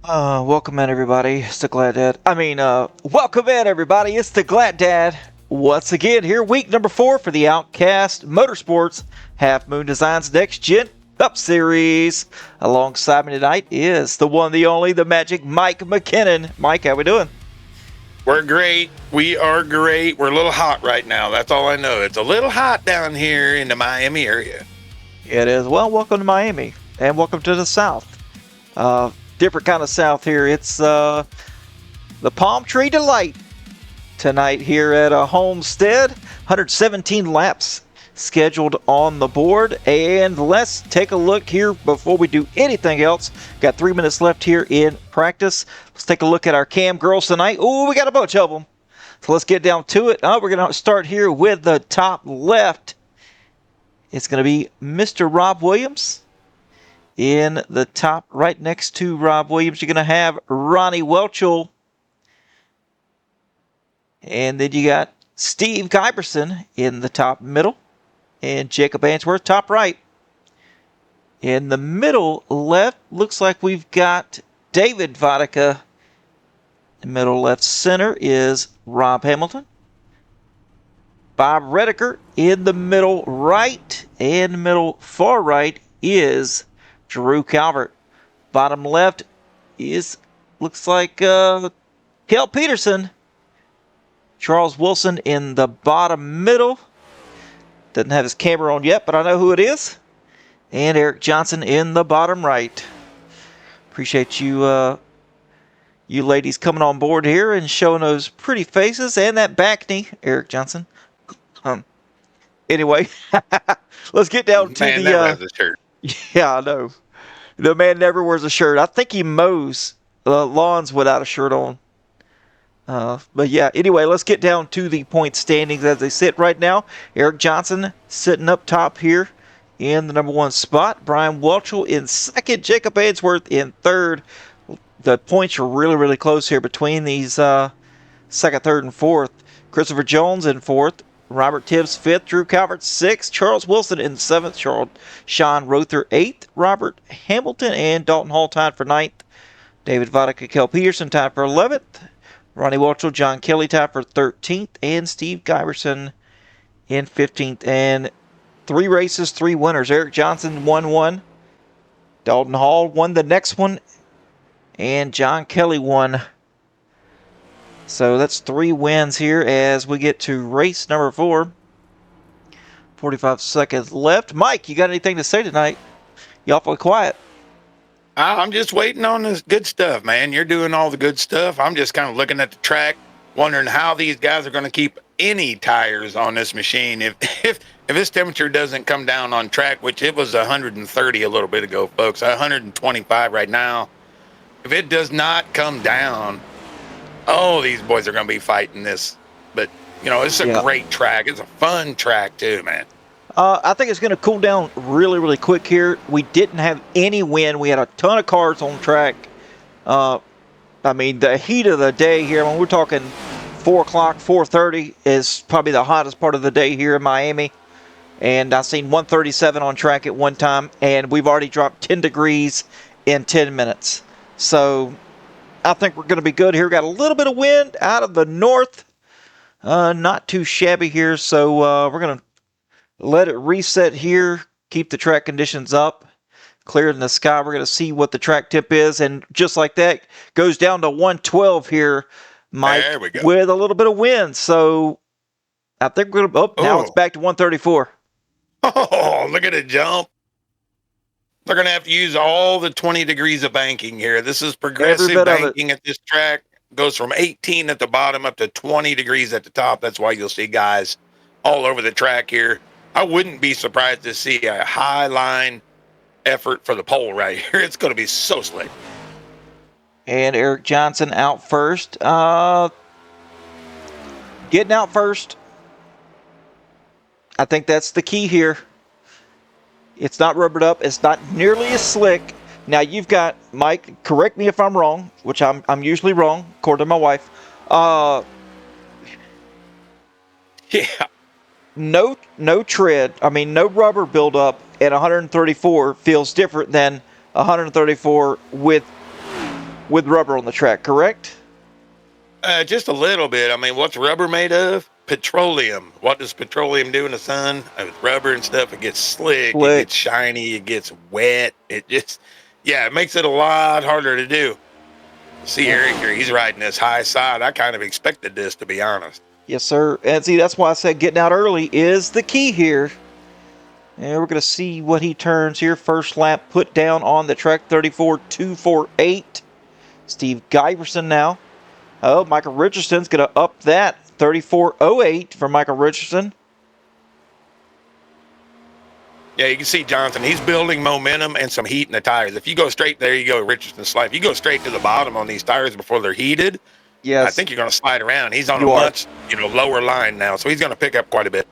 Welcome in everybody. It's the Glad Dad. Welcome in everybody. It's the Glad Dad. Once again, here week number 4 for the Outcast Motorsports Half Moon Designs Next Gen Cup Series. Alongside me tonight is the one, the only, the magic Mike McKinnon. Mike, how we doing? We're great. We are great. We're a little hot right now. That's all I know. It's a little hot down here in the Miami area. It is. Well, welcome to Miami and welcome to the South. Different kind of South here. It's the Palm Tree Delight tonight here at Homestead. 117 laps scheduled on the board. And let's take a look here before we do anything else. Got 3 minutes left here in practice. Let's take a look at our cam girls tonight. Oh, we got a bunch of them. So let's get down to it. We're going to start here with the top left. It's going to be Mr. Rob Williams. In the top right next to Rob Williams, you're going to have Ronnie Welchel. And then you got Steve Guyberson in the top middle. And Jacob Ainsworth, top right. In the middle left, looks like we've got David Vodicka. The middle left center is Rob Hamilton. Bob Redeker in the middle right. And middle far right is Drew Calvert. Bottom left looks like Kel Peterson. Charles Wilson in the bottom middle. Doesn't have his camera on yet, but I know who it is. And Eric Johnson in the bottom right. Appreciate you you ladies coming on board here and showing those pretty faces and that back knee, Eric Johnson. Anyway, let's get down to Man, never has a shirt. Yeah, I know. The man never wears a shirt. I think he mows lawns without a shirt on. But yeah, anyway, let's get down to the point standings as they sit right now. Eric Johnson sitting up top here in the number 1 spot. Brian Welchel in second. Jacob Ainsworth in third. The points are really, really close here between these second, third, and fourth. Christopher Jones in fourth. Robert Tibbs 5th, Drew Calvert 6th, Charles Wilson in 7th, Sean Rother 8th, Robert Hamilton and Dalton Hall tied for 9th, David Vodicka, Kel Peterson tied for 11th, Ronnie Welchel, John Kelly tied for 13th, and Steve Guyberson in 15th. And 3 races, 3 winners. Eric Johnson won one, Dalton Hall won the next one, and John Kelly won. So that's 3 wins here as we get to race number 4. 45 seconds left. Mike, you got anything to say tonight? You awfully quiet. I'm just waiting on this good stuff, man. You're doing all the good stuff. I'm just kind of looking at the track, wondering how these guys are going to keep any tires on this machine. If this temperature doesn't come down on track, which it was 130 a little bit ago, folks, 125 right now. If it does not come down, oh, these boys are going to be fighting this. But, you know, it's a great track. It's a fun track, too, man. I think it's going to cool down really, really quick here. We didn't have any wind. We had a ton of cars on track. The heat of the day here, when we're talking 4 o'clock, 4:30 is probably the hottest part of the day here in Miami. And I've seen 137 on track at one time, and we've already dropped 10 degrees in 10 minutes. So I think we're going to be good here. Got a little bit of wind out of the north. Not too shabby here. So we're going to let it reset here. Keep the track conditions up. Clear in the sky. We're going to see what the track tip is. And just like that, goes down to 112 here, Mike, there we go. With a little bit of wind. So I think we're going to... now it's back to 134. Oh, look at it jump. They're going to have to use all the 20 degrees of banking here. This is progressive banking at this track. Goes from 18 at the bottom up to 20 degrees at the top. That's why you'll see guys all over the track here. I wouldn't be surprised to see a high line effort for the pole right here. It's going to be so slick. And Eric Johnson out first. Getting out first. I think that's the key here. It's not rubbered up. It's not nearly as slick. Now you've got, Mike, correct me if I'm wrong, which I'm usually wrong, according to my wife. Yeah. No tread. No rubber buildup at 134 feels different than 134 with with rubber on the track, correct? Just a little bit. I mean, what's rubber made of? Petroleum. What does petroleum do in the sun? With rubber and stuff, it gets slick, it gets shiny, it gets wet. It just, yeah, it makes it a lot harder to do. See Eric here, he's riding this high side. I kind of expected this, to be honest. Yes, sir. And see, that's why I said getting out early is the key here. And we're going to see what he turns here. First lap put down on the track, 34.248. Steve Giverson now. Oh, Michael Richardson's going to up that. 34.08 for Michael Richardson. Yeah, you can see Johnson. He's building momentum and some heat in the tires. If you go straight there, you go Richardson slide. If you go straight to the bottom on these tires before they're heated, yes, I think you're going to slide around. He's on a much lower line now, so he's going to pick up quite a bit.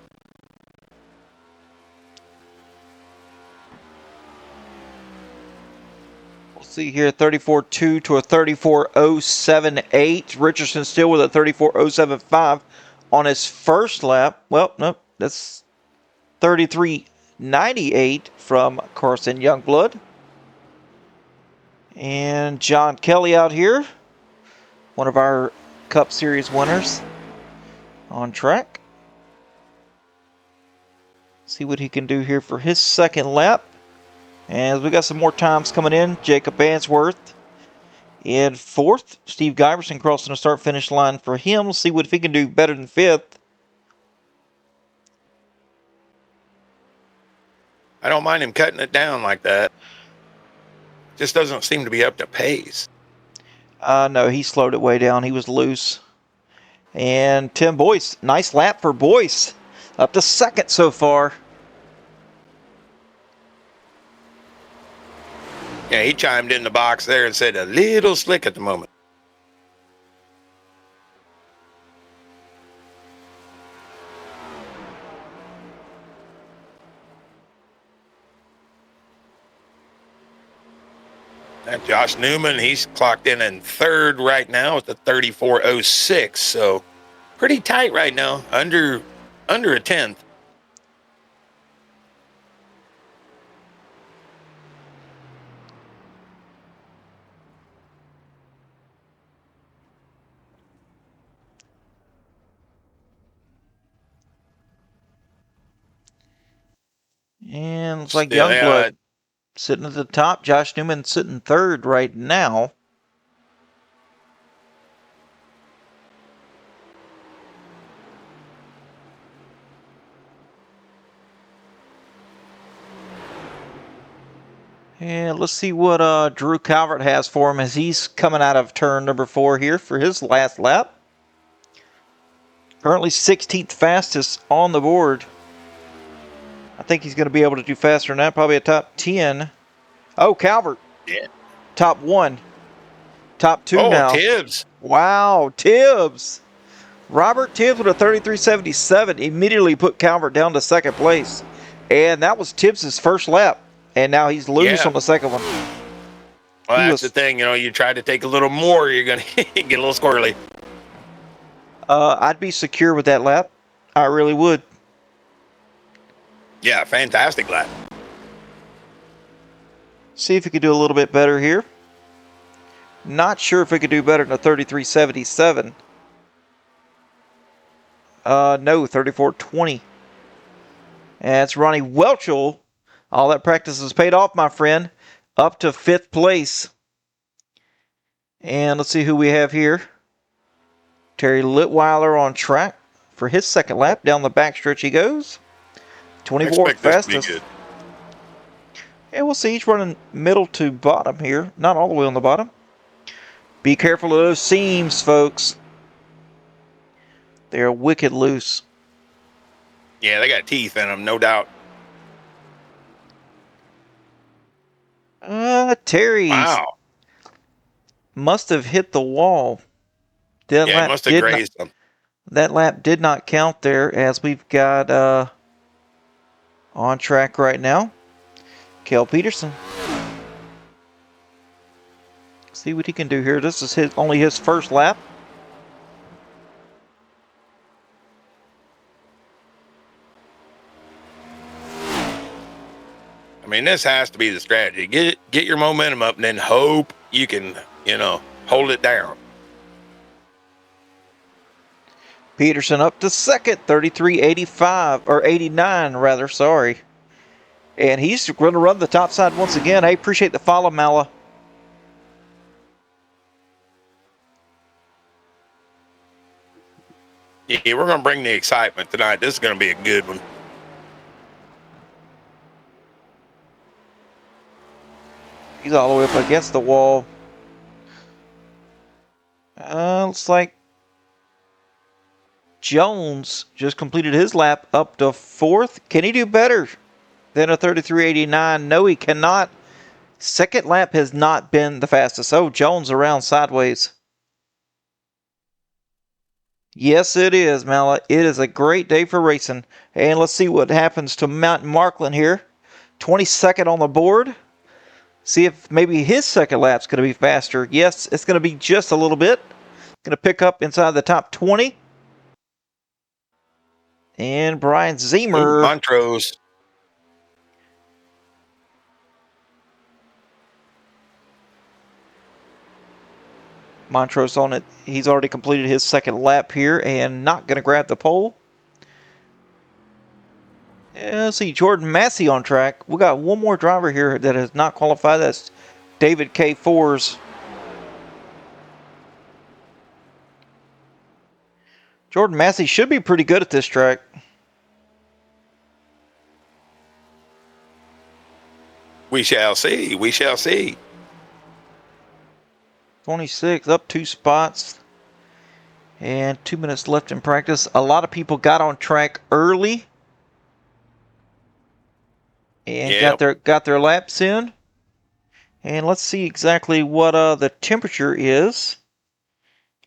We'll see here, 34.2 to a 34.078. Richardson still with a 34.075 on his first lap. Well, nope, that's 33.98 from Carson Youngblood. And John Kelly out here, one of our Cup Series winners, on track. See what he can do here for his second lap. And we got some more times coming in. Jacob Answorth in fourth. Steve Giverson crossing the start-finish line for him. We'll see what if he can do better than fifth. I don't mind him cutting it down like that. Just doesn't seem to be up to pace. No, he slowed it way down. He was loose. And Tim Boyce, nice lap for Boyce. Up to second so far. Yeah, he chimed in the box there and said a little slick at the moment. And Josh Newman, he's clocked in third right now with the 34.06. So pretty tight right now, under a tenth. And looks like Youngblood sitting at the top. Josh Newman sitting third right now. And let's see what Drew Calvert has for him as he's coming out of turn number 4 here for his last lap. Currently 16th fastest on the board. I think he's going to be able to do faster than that. Probably a top 10. Oh, Calvert. Yeah. Top 1. Top 2 now. Oh, Tibbs. Wow, Tibbs. Robert Tibbs with a 33.77 immediately put Calvert down to second place. And that was Tibbs' first lap. And now he's loose on the second one. Well, that's the thing. You try to take a little more, you're going to get a little squirrely. I'd be secure with that lap. I really would. Yeah, fantastic lap. See if he could do a little bit better here. Not sure if he could do better than a 33.77. No, 34.20. And it's Ronnie Welchel. All that practice has paid off, my friend. Up to 5th place. And let's see who we have here. Terry Litweiler on track for his second lap. Down the backstretch he goes. 24th fastest. And we'll see. He's running middle to bottom here. Not all the way on the bottom. Be careful of those seams, folks. They're wicked loose. Yeah, they got teeth in them, no doubt. Terry. Wow. Must have hit the wall. It must have grazed them. That lap did not count there, as we've got on track right now, Cale Peterson. See what he can do here. This is only his first lap. I mean, this has to be the strategy. Get your momentum up and then hope you can hold it down. Peterson up to second, 33.85, or 89 rather, sorry. And he's going to run the top side once again. I appreciate the follow, Mala. Yeah, we're going to bring the excitement tonight. This is going to be a good one. He's all the way up against the wall. Looks like Jones just completed his lap up to fourth. Can he do better than a 33.89? No, he cannot. Second lap has not been the fastest. Oh, Jones around sideways. Yes, it is, Mala. It is a great day for racing. And let's see what happens to Mountain Markland here. 22nd on the board. See if maybe his second lap's going to be faster. Yes, it's going to be just a little bit. Going to pick up inside the top 20. And Brian Zemer. Montrose. Montrose on it. He's already completed his second lap here and not going to grab the pole. Let's see, Jordan Massey on track. We got one more driver here that has not qualified. That's David K. Fors. Jordan Massey should be pretty good at this track. We shall see. We shall see. 26, up 2 spots. And 2 minutes left in practice. A lot of people got on track early. And got their laps in. And let's see exactly what the temperature is.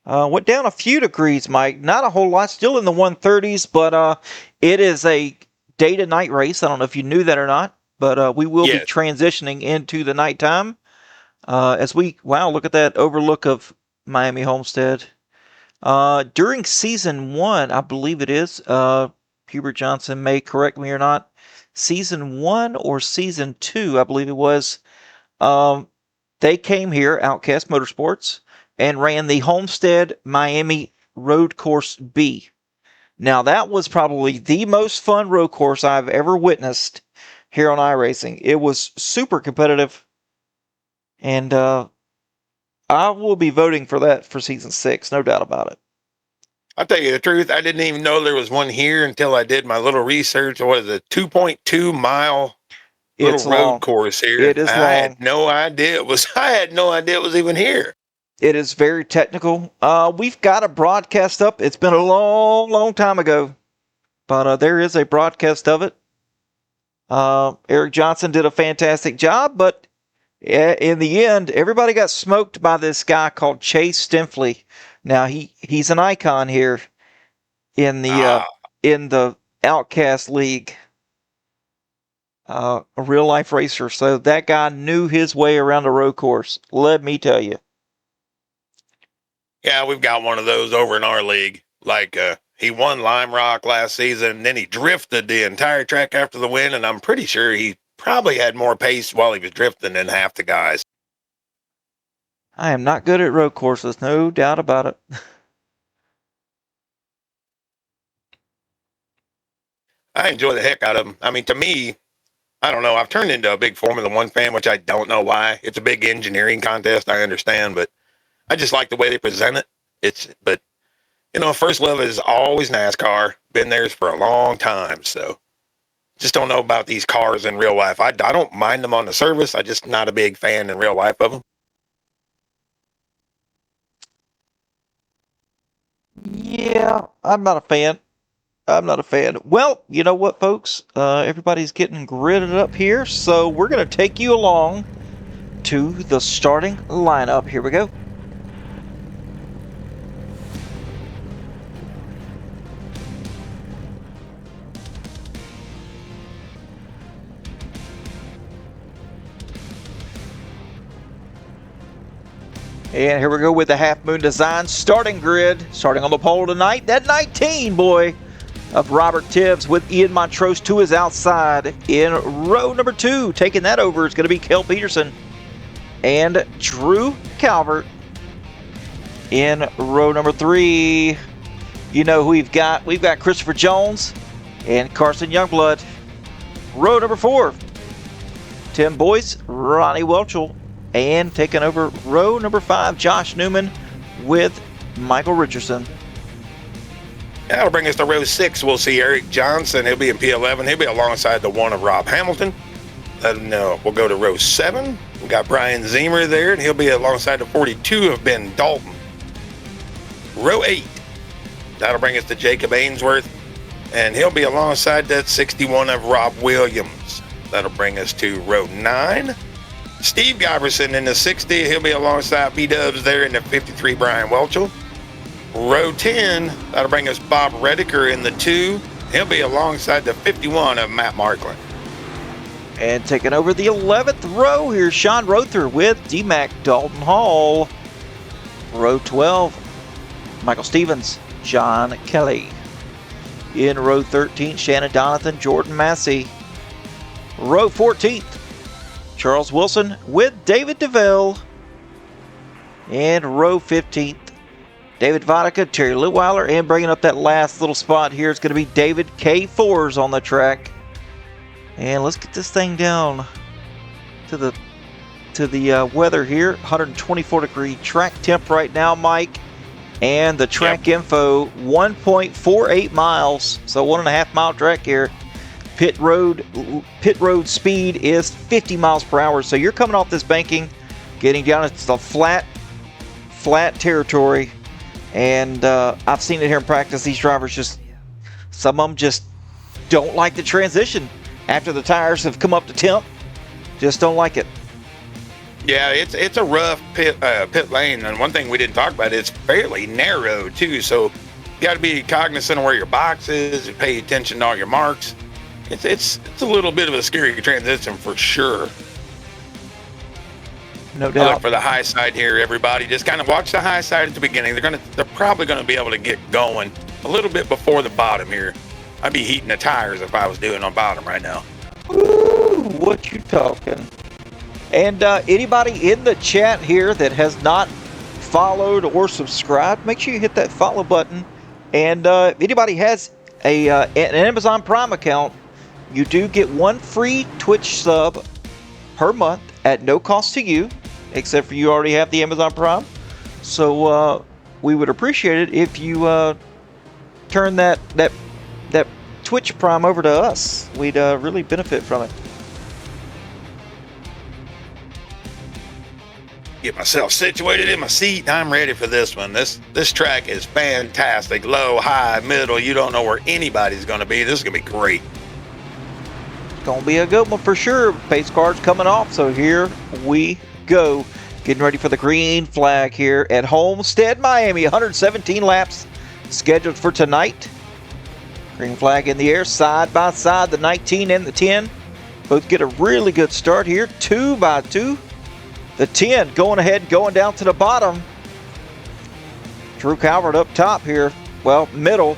Went down a few degrees, Mike. Not a whole lot. Still in the 130s, but it is a day to night race. I don't know if you knew that or not, but we will be transitioning into the nighttime. Look at that overlook of Miami Homestead. During season 1, I believe it is, Hubert Johnson may correct me or not, season 1 or season 2, I believe it was, they came here, Outcast Motorsports, and ran the Homestead Miami Road Course B. Now, that was probably the most fun road course I've ever witnessed here on iRacing. It was super competitive, and I will be voting for that for season 6, no doubt about it. I'll tell you the truth, I didn't even know there was one here until I did my little research. What is it, 2.2 mile little road course here? It is long. I had no idea it was even here. It is very technical. We've got a broadcast up. It's been a long, long time ago, but there is a broadcast of it. Eric Johnson did a fantastic job, but in the end, everybody got smoked by this guy called Chase Stinfley. Now he's an icon here in the Outcast League, a real life racer. So that guy knew his way around a road course. Let me tell you. Yeah, we've got one of those over in our league. Like he won Lime Rock last season, and then he drifted the entire track after the win, and I'm pretty sure he probably had more pace while he was drifting than half the guys. I am not good at road courses, no doubt about it. I enjoy the heck out of them. I mean, to me, I don't know. I've turned into a big Formula One fan, which I don't know why. It's a big engineering contest, I understand, but I just like the way they present it. But first love is always NASCAR. Been there for a long time, so just don't know about these cars in real life. I don't mind them on the service. I'm just not a big fan in real life of them. Yeah, I'm not a fan. Well, you know what, folks? Everybody's getting gridded up here, so we're going to take you along to the starting lineup. Here we go. And here we go with the Half Moon Design starting grid. Starting on the pole tonight, that 19 boy of Robert Tibbs with Ian Montrose to his outside. In row number 2, taking that over is going to be Kel Peterson. and Drew Calvert. In row number 3, you know who we've got. We've got Christopher Jones and Carson Youngblood. Row number 4, Tim Boyce, Ronnie Welchel, and taking over row number 5, Josh Newman with Michael Richardson. That'll bring us to row 6. We'll see Eric Johnson. He'll be in P11. He'll be alongside the 1 of Rob Hamilton. We'll go to row 7. We've got Brian Zemer there, and he'll be alongside the 42 of Ben Dalton. Row 8. That'll bring us to Jacob Ainsworth, and he'll be alongside that 61 of Rob Williams. That'll bring us to row 9. Steve Giverson in the 60. He'll be alongside B-Dubs there in the 53, Brian Welchel. Row 10, that'll bring us Bob Rediker in the 2. He'll be alongside the 51 of Matt Markland. And taking over the 11th row, here's Sean Rother with D-Mac Dalton Hall. Row 12, Michael Stevens, John Kelly. In row 13, Shannon Donathan, Jordan Massey. Row 14th, Charles Wilson with David DeVille. And row 15th, David Vodka, Terry Litweiler, and bringing up that last little spot here is going to be David K. Fours on the track. And let's get this thing down to the weather here. 124-degree track temp right now, Mike. And the track info, 1.48 miles, so 1.5 mile track here. Pit road speed is 50 miles per hour. So you're coming off this banking, getting down into the flat territory. And I've seen it here in practice. These drivers some of them just don't like the transition after the tires have come up to temp. Just don't like it. Yeah, it's a rough pit lane, and one thing we didn't talk about, it's fairly narrow too. So you got to be cognizant of where your box is, and pay attention to all your marks. It's a little bit of a scary transition for sure. No doubt. Look for the high side here, everybody. Just kind of watch the high side at the beginning. They're probably gonna be able to get going a little bit before the bottom here. I'd be heating the tires if I was doing on bottom right now. Ooh, what you talking? And anybody in the chat here that has not followed or subscribed, make sure you hit that follow button. And if anybody has an Amazon Prime account, you do get 1 free Twitch sub per month at no cost to you, except for you already have the Amazon Prime. So we would appreciate it if you turn that Twitch Prime over to us. We'd really benefit from it. Get myself situated in my seat. I'm ready for this one. This track is fantastic. Low, high, middle. You don't know where anybody's going to be. This is going to be great. It's going to be a good one for sure. Pace car's coming off, so here we go. Getting ready for the green flag here at Homestead Miami. 117 laps scheduled for tonight. Green flag in the air, side by side, the 19 and the 10. Both get a really good start here, 2 by 2. The 10 going ahead, going down to the bottom. Drew Calvert up top here. Well, middle.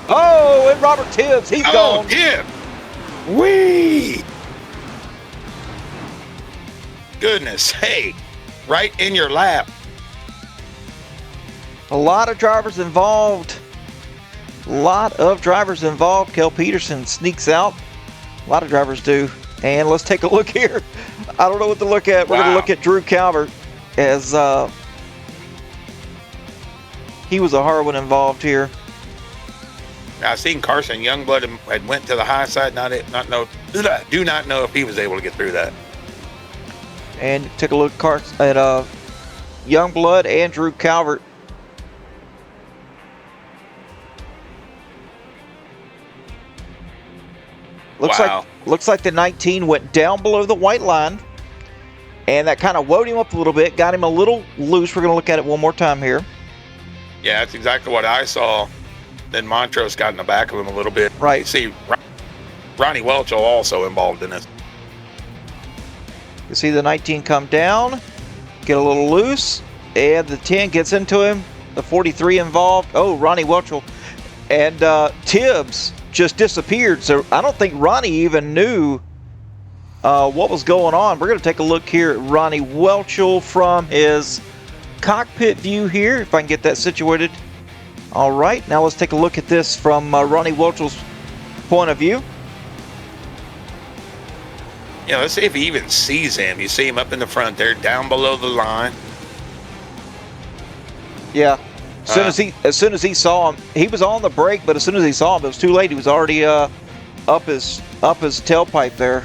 Oh, and Robert Tibbs, he's gone. Yeah. Whee! Goodness, hey, right in your lap. A lot of drivers involved. Kel Peterson sneaks out. A lot of drivers do. And let's take a look here. I don't know what to look at. We're going to look at Drew Calvert as he was a hard one involved here. I seen Carson Youngblood had went to the high side. Do not know if he was able to get through that. And take a look at Youngblood and Drew Calvert. Looks like the 19 went down below the white line, and that kind of wound him up a little bit, got him a little loose. We're going to look at it one more time here. Yeah, that's exactly what I saw. Then Montrose got in the back of him a little bit. Right. You see, Ronnie Welchel also involved in this. You see the 19 come down, get a little loose, and the 10 gets into him. The 43 involved. Oh, Ronnie Welchel. And Tibbs just disappeared. So I don't think Ronnie even knew what was going on. We're going to take a look here at Ronnie Welchel from his cockpit view here, if I can get that situated. All right, now let's take a look at this from Ronnie Welchel's point of view. Yeah, let's see if he even sees him. You see him up in the front there, down below the line. Yeah. As soon as he saw him, he was on the brake, but as soon as he saw him, it was too late. He was already up his tailpipe there.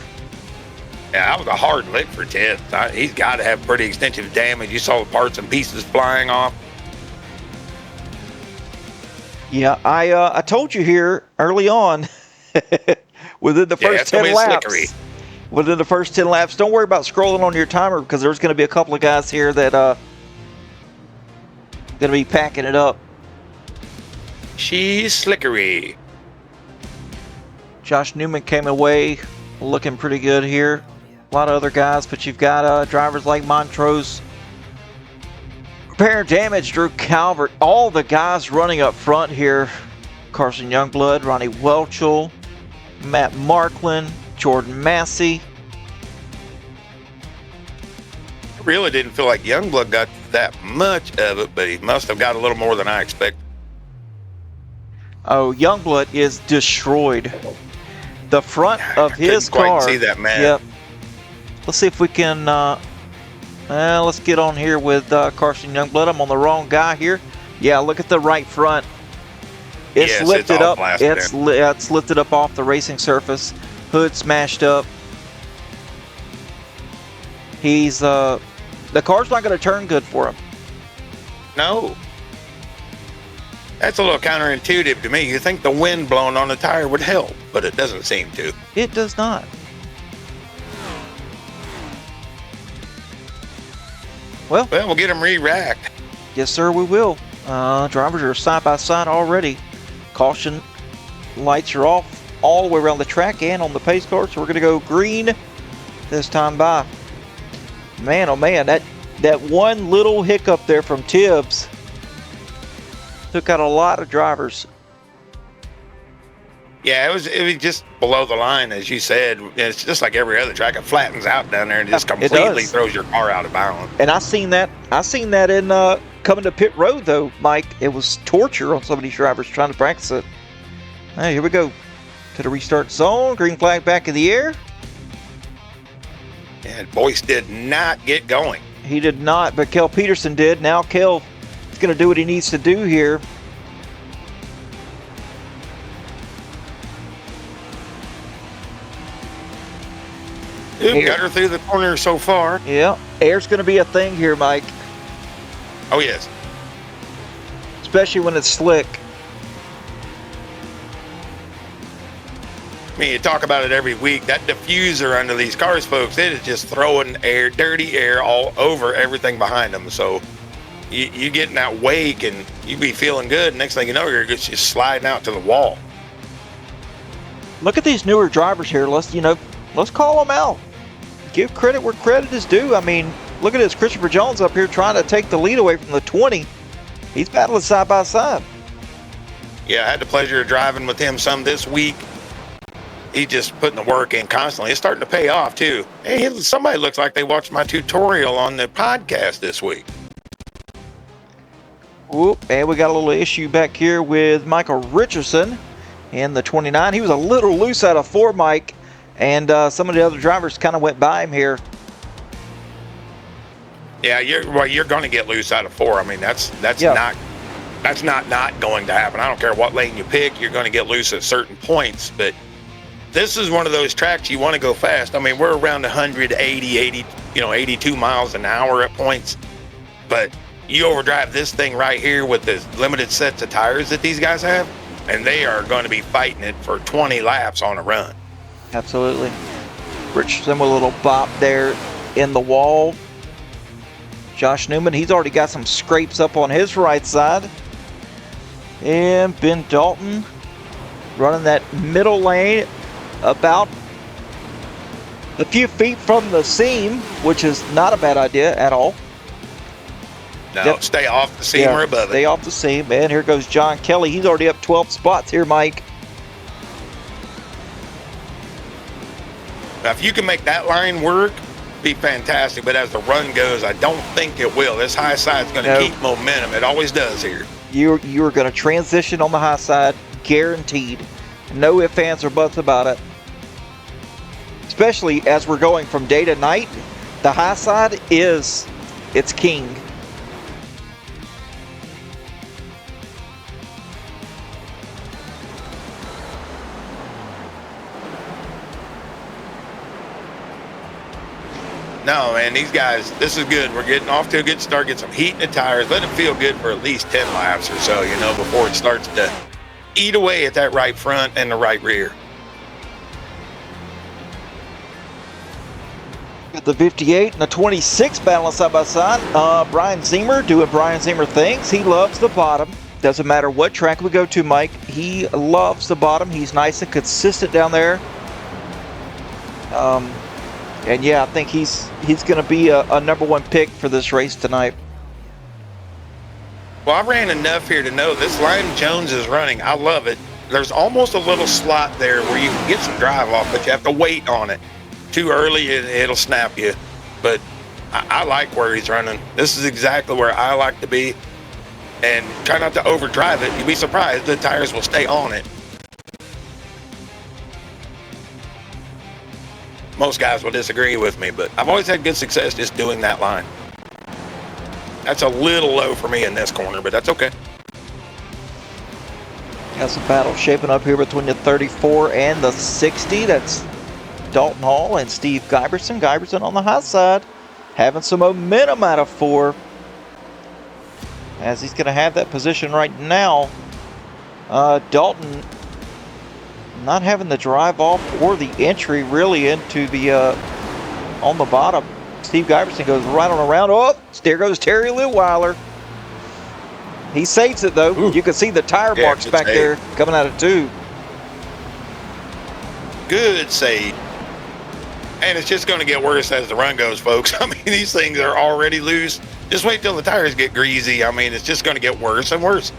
Yeah, that was a hard lick for Ted. He's got to have pretty extensive damage. You saw the parts and pieces flying off. Yeah, I told you here early on, within the first 10 laps. Slickery. Within the first 10 laps, don't worry about scrolling on your timer because there's going to be a couple of guys here that going to be packing it up. She's slickery. Josh Newman came away looking pretty good here. A lot of other guys, but you've got drivers like Montrose, Repair Damage, Drew Calvert, all the guys running up front here. Carson Youngblood, Ronnie Welchel, Matt Marklin, Jordan Massey. Really didn't feel like Youngblood got that much of it, but he must have got a little more than I expected. Oh, Youngblood is destroyed. The front of his car. I couldn't quite see that, man. Yep. Let's see if we can. Let's get on here with Carson Youngblood. I'm on the wrong guy here. Yeah, look at the right front. It's lifted up. It's lifted up off the racing surface. Hood smashed up. He's the car's not going to turn good for him. No. That's a little counterintuitive to me. You think the wind blowing on the tire would help, but it doesn't seem to. It does not. Well, we'll get him re-racked. Yes, sir, we will. Drivers are side by side already. Caution lights are off all the way around the track and on the pace car, so we're going to go green this time by. Man, oh man, that one little hiccup there from Tibbs took out a lot of drivers. Yeah, it was just below the line, as you said. It's just like every other track. It flattens out down there and just completely throws your car out of bounds. And I seen that in coming to pit road though, Mike. It was torture on some of these drivers trying to practice it. Hey, here we go to the restart zone. Green flag back in the air. And Boyce did not get going. He did not, but Kel Peterson did. Now Kel is going to do what he needs to do here. Got her through the corner so far. Yeah, air's going to be a thing here, Mike. Oh, yes. Especially when it's slick. I mean, you talk about it every week. That diffuser under these cars, folks, it is just throwing air, dirty air all over everything behind them. So you get in that wake and you be feeling good. Next thing you know, you're just sliding out to the wall. Look at these newer drivers here. Let's call them out. Give credit where credit is due. I mean, look at this. Christopher Jones up here trying to take the lead away from the 20. He's battling side by side. Yeah, I had the pleasure of driving with him some this week. He's just putting the work in constantly. It's starting to pay off, too. Hey, somebody looks like they watched my tutorial on the podcast this week. Whoop, and we got a little issue back here with Michael Richardson in the 29. He was a little loose out of 4, Mike. And some of the other drivers kind of went by him here. Yeah, you're going to get loose out of 4. I mean, that's not going to happen. I don't care what lane you pick. You're going to get loose at certain points. But this is one of those tracks you want to go fast. I mean, we're around 180, 82 miles an hour at points. But you overdrive this thing right here with the limited sets of tires that these guys have, and they are going to be fighting it for 20 laps on a run. Absolutely. Richardson with a little bop there in the wall. Josh Newman, he's already got some scrapes up on his right side. And Ben Dalton running that middle lane about a few feet from the seam, which is not a bad idea at all. No, stay off the seam or above it. Stay off the seam. And here goes John Kelly. He's already up 12 spots here, Mike. Now, if you can make that line work, be fantastic. But as the run goes, I don't think it will. This high side's going to keep momentum. It always does here. You're going to transition on the high side, guaranteed. No ifs, ands, or buts about it. Especially as we're going from day to night, the high side it's king. No, man, these guys, this is good. We're getting off to a good start. Get some heat in the tires. Let it feel good for at least 10 laps or so, before it starts to eat away at that right front and the right rear. Got the 58 and the 26 battling side by side. Brian Zemer doing Brian Zemer things. He loves the bottom. Doesn't matter what track we go to, Mike. He loves the bottom. He's nice and consistent down there. And yeah, I think he's going to be a #1 pick for this race tonight. Well, I ran enough here to know this line Jones is running. I love it. There's almost a little slot there where you can get some drive off, but you have to wait on it. Too early, it'll snap you. But I like where he's running. This is exactly where I like to be. And try not to overdrive it. You'll be surprised the tires will stay on it. Most guys will disagree with me, but I've always had good success just doing that line. That's a little low for me in this corner, but that's okay. Got some battle shaping up here between the 34 and the 60. That's Dalton Hall and Steve Giberson. Giberson on the high side, having some momentum out of 4. As he's going to have that position right now. Dalton not having the drive off or the entry really into the on the bottom. Steve Giberson goes right on around. Oh, there goes Terry Leweiler. He saves it though. Ooh. You can see the tire marks back there coming out of 2. Good save. And it's just going to get worse as the run goes, folks. I mean, these things are already loose. Just wait till the tires get greasy. I mean, it's just going to get worse and worse.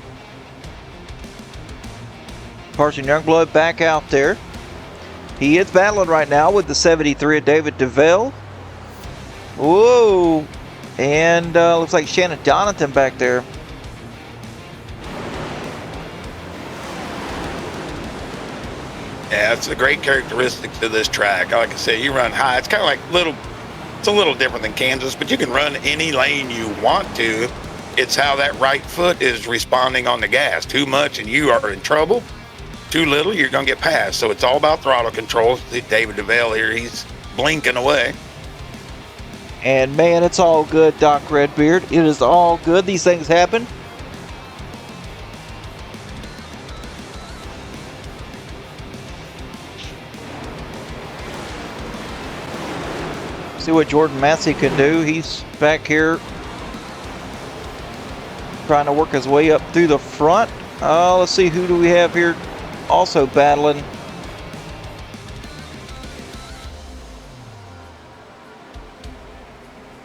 Carson Youngblood back out there. He is battling right now with the 73 of David DeVille. Whoa. And looks like Shannon Donington back there. Yeah, it's a great characteristic to this track. Like I said, you run high. It's kind of like it's a little different than Kansas, but you can run any lane you want to. It's how that right foot is responding on the gas. Too much and you are in trouble. Too little, you're going to get past. So it's all about throttle control. David DeVille here, he's blinking away. And man, it's all good, Doc Redbeard. It is all good. These things happen. See what Jordan Massey can do. He's back here trying to work his way up through the front. Let's see, who do we have here also battling?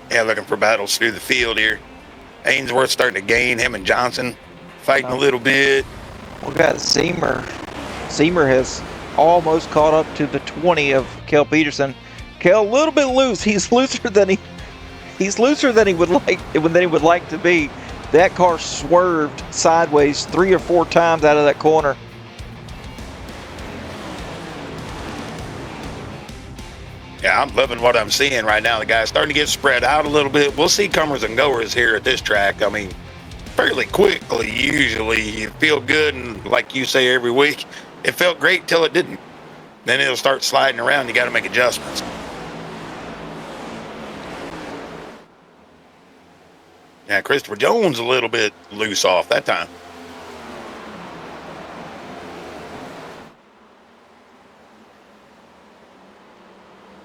Yeah, looking for battles through the field here. Ainsworth starting to gain, him and Johnson fighting a little bit. We got Zemer. Zemer has almost caught up to the 20 of Kel Peterson. Kel a little bit loose. He's looser than he would like to be. That car swerved sideways 3 or 4 times out of that corner. Yeah, I'm loving what I'm seeing right now. The guy's starting to get spread out a little bit. We'll see comers and goers here at this track. I mean, fairly quickly, usually. You feel good, and like you say every week, it felt great till it didn't. Then it'll start sliding around. You got to make adjustments. Yeah, Christopher Jones a little bit loose off that time.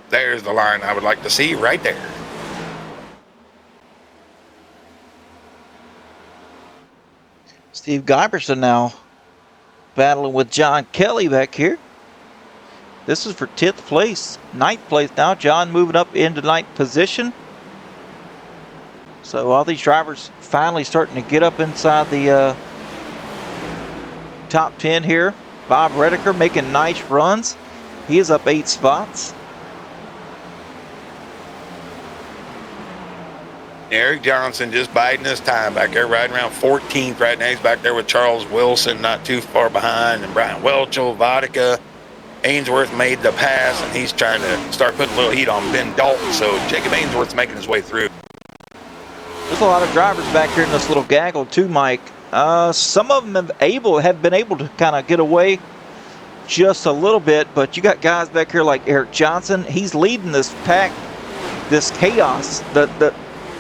There's the line I would like to see right there. Steve Giberson now battling with John Kelly back here. This is for 10th place, 9th place now. John moving up into 9th position. So all these drivers finally starting to get up inside the top 10 here. Bob Redeker making nice runs. He is up 8 spots. Eric Johnson just biding his time back there, riding around 14th right now. He's back there with Charles Wilson, not too far behind, and Brian Welchel, Vodka. Ainsworth made the pass, and he's trying to start putting a little heat on Ben Dalton. So Jacob Ainsworth's making his way through. There's a lot of drivers back here in this little gaggle too, Mike. Some of them have been able to kind of get away just a little bit, but you got guys back here like Eric Johnson. He's leading this pack, this chaos, the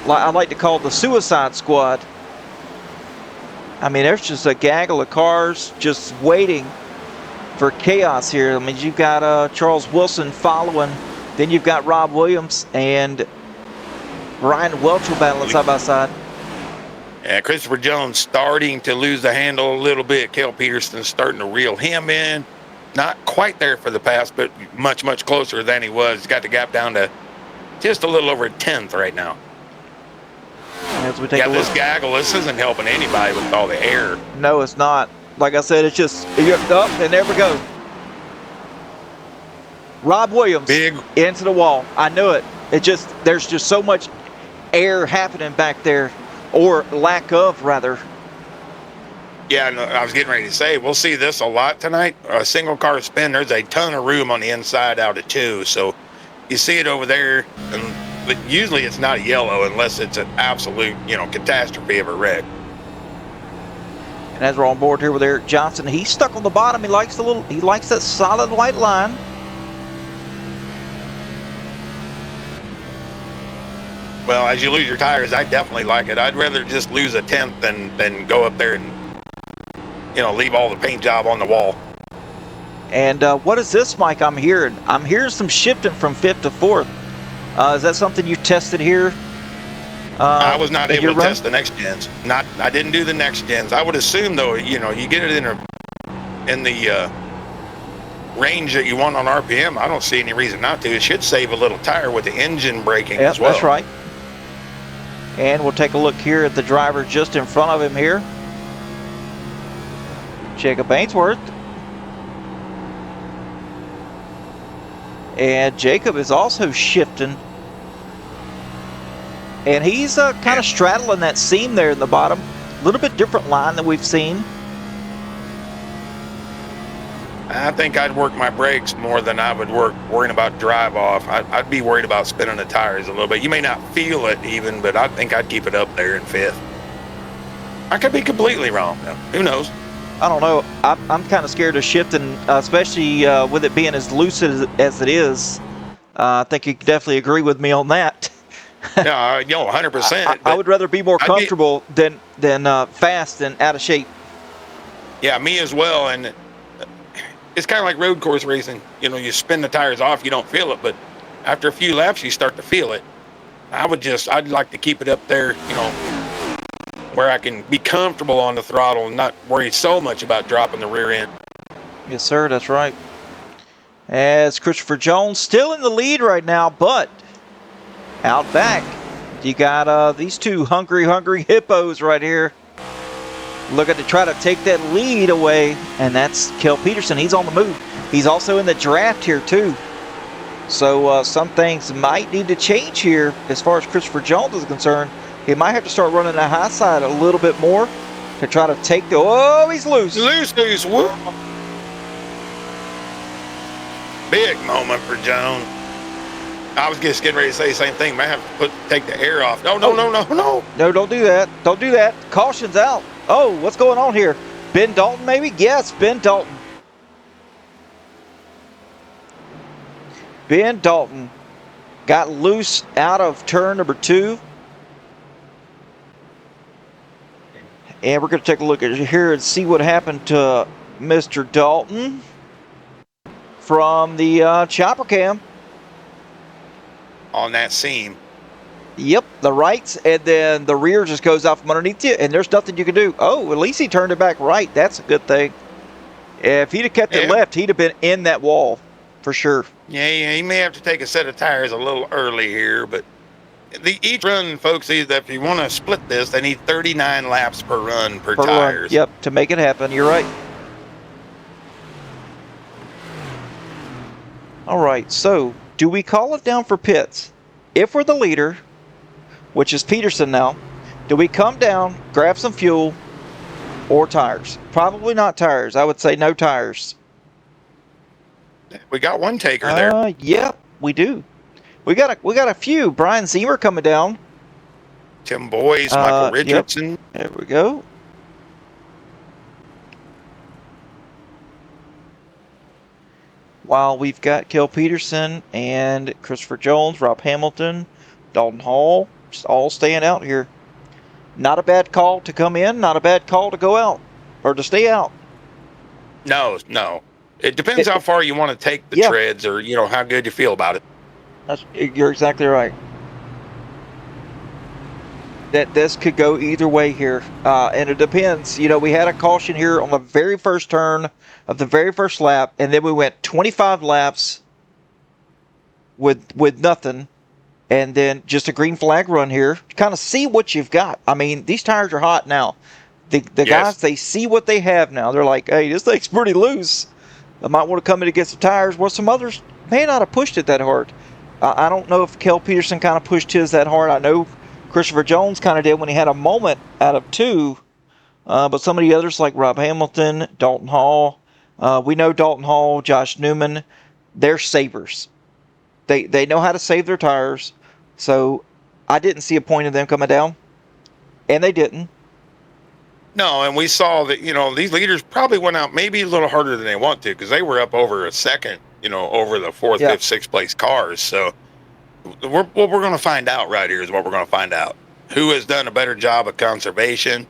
I like to call the Suicide Squad. I mean, there's just a gaggle of cars just waiting for chaos here. I mean, you've got Charles Wilson following, then you've got Rob Williams and Ryan Welchel battling side by side. Yeah, Christopher Jones starting to lose the handle a little bit. Cale Peterson's starting to reel him in. Not quite there for the pass, but much, much closer than he was. He's got the gap down to just a little over a 10th right now. As we take a look. This gaggle, this isn't helping anybody with all the air. No, it's not. Like I said, it's just up, and there we go. Rob Williams into the wall. I knew it. There's just so much air happening back there, or lack of, rather. Yeah, no, I was getting ready to say, we'll see this a lot tonight. A single car spin, there's a ton of room on the inside out of 2. So you see it over there, but usually it's not yellow unless it's an absolute, catastrophe of a wreck. And as we're on board here with Eric Johnson, he's stuck on the bottom. He likes that solid white line. Well, as you lose your tires, I definitely like it. I'd rather just lose a 10th than go up there and, leave all the paint job on the wall. And what is this, Mike? I'm hearing some shifting from 5th to 4th. Is that something you tested here? I was not able to test the next gens. I didn't do the next gens. I would assume, though, you get it in the range that you want on RPM. I don't see any reason not to. It should save a little tire with the engine braking as well. That's right. And we'll take a look here at the driver just in front of him here. Jacob Ainsworth. And Jacob is also shifting. And he's kind of straddling that seam there in the bottom. A little bit different line than we've seen. I think I'd work my brakes more than I would worrying about drive off. I'd be worried about spinning the tires a little bit. You may not feel it even, but I think I'd keep it up there in 5th. I could be completely wrong, though. Who knows? I don't know. I'm kind of scared of shifting, especially with it being as loose as it is. I think you could definitely agree with me on that. Yeah, 100%. I would rather be more comfortable than fast and out of shape. Yeah, me as well. And it's kind of like road course racing. You spin the tires off, you don't feel it, but after a few laps, you start to feel it. I'd like to keep it up there, where I can be comfortable on the throttle and not worry so much about dropping the rear end. Yes, sir, that's right. As Christopher Jones still in the lead right now, but out back, you got these two hungry hippos right here looking to try to take that lead away, and that's Cale Peterson. He's on the move. He's also in the draft here too. So some things might need to change here as far as Christopher Jones is concerned. He might have to start running the high side a little bit more to try to take the... Oh, he's loose. Loose. Whoop. Big moment for Jones. I was just getting ready to say the same thing. Might have to take the air off. No. No, don't do that. Don't do that. Caution's out. Oh, what's going on here? Ben Dalton, maybe? Yes, Ben Dalton. Ben Dalton got loose out of turn number 2. And we're going to take a look at here and see what happened to Mr. Dalton from the chopper cam. On that seam. Yep, the rights, and then the rear just goes out from underneath you, and there's nothing you can do. Oh, at least he turned it back right. That's a good thing. If he'd have kept it left, he'd have been in that wall for sure. Yeah, he may have to take a set of tires a little early here, but each run, folks, is that if you want to split this, they need 39 laps per run per tires. Run. Yep, to make it happen. You're right. All right, so do we call it down for pits? If we're the leader, which is Peterson now. Do we come down, grab some fuel, or tires? Probably not tires. I would say no tires. We got one taker there. Yep, we do. We got a few. Brian Zemer coming down. Tim Boyce, Michael Richardson. Yep. There we go. While we've got Kel Peterson and Christopher Jones, Rob Hamilton, Dalton Hall, just all staying out here. Not a bad call to come in, not a bad call to go out, or to stay out. No. It depends how far you want to take the treads, or how good you feel about it. You're exactly right. That this could go either way here, and it depends. We had a caution here on the very first turn of the very first lap, and then we went 25 laps with nothing, and then just a green flag run here. Kind of see what you've got. I mean, these tires are hot now. The guys, they see what they have now. They're like, hey, this thing's pretty loose. I might want to come in and get some tires. Well, some others may not have pushed it that hard. I don't know if Kel Peterson kind of pushed his that hard. I know Christopher Jones kind of did when he had a moment out of two. But some of the others like Rob Hamilton, Dalton Hall, we know Dalton Hall, Josh Newman, they're savers. They know how to save their tires. So I didn't see a point in them coming down. And they didn't. No, and we saw that, these leaders probably went out maybe a little harder than they want to, because they were up over a second, over the fourth, fifth, sixth place cars. So what we're going to find out right here is what we're going to find out. Who has done a better job of conservation?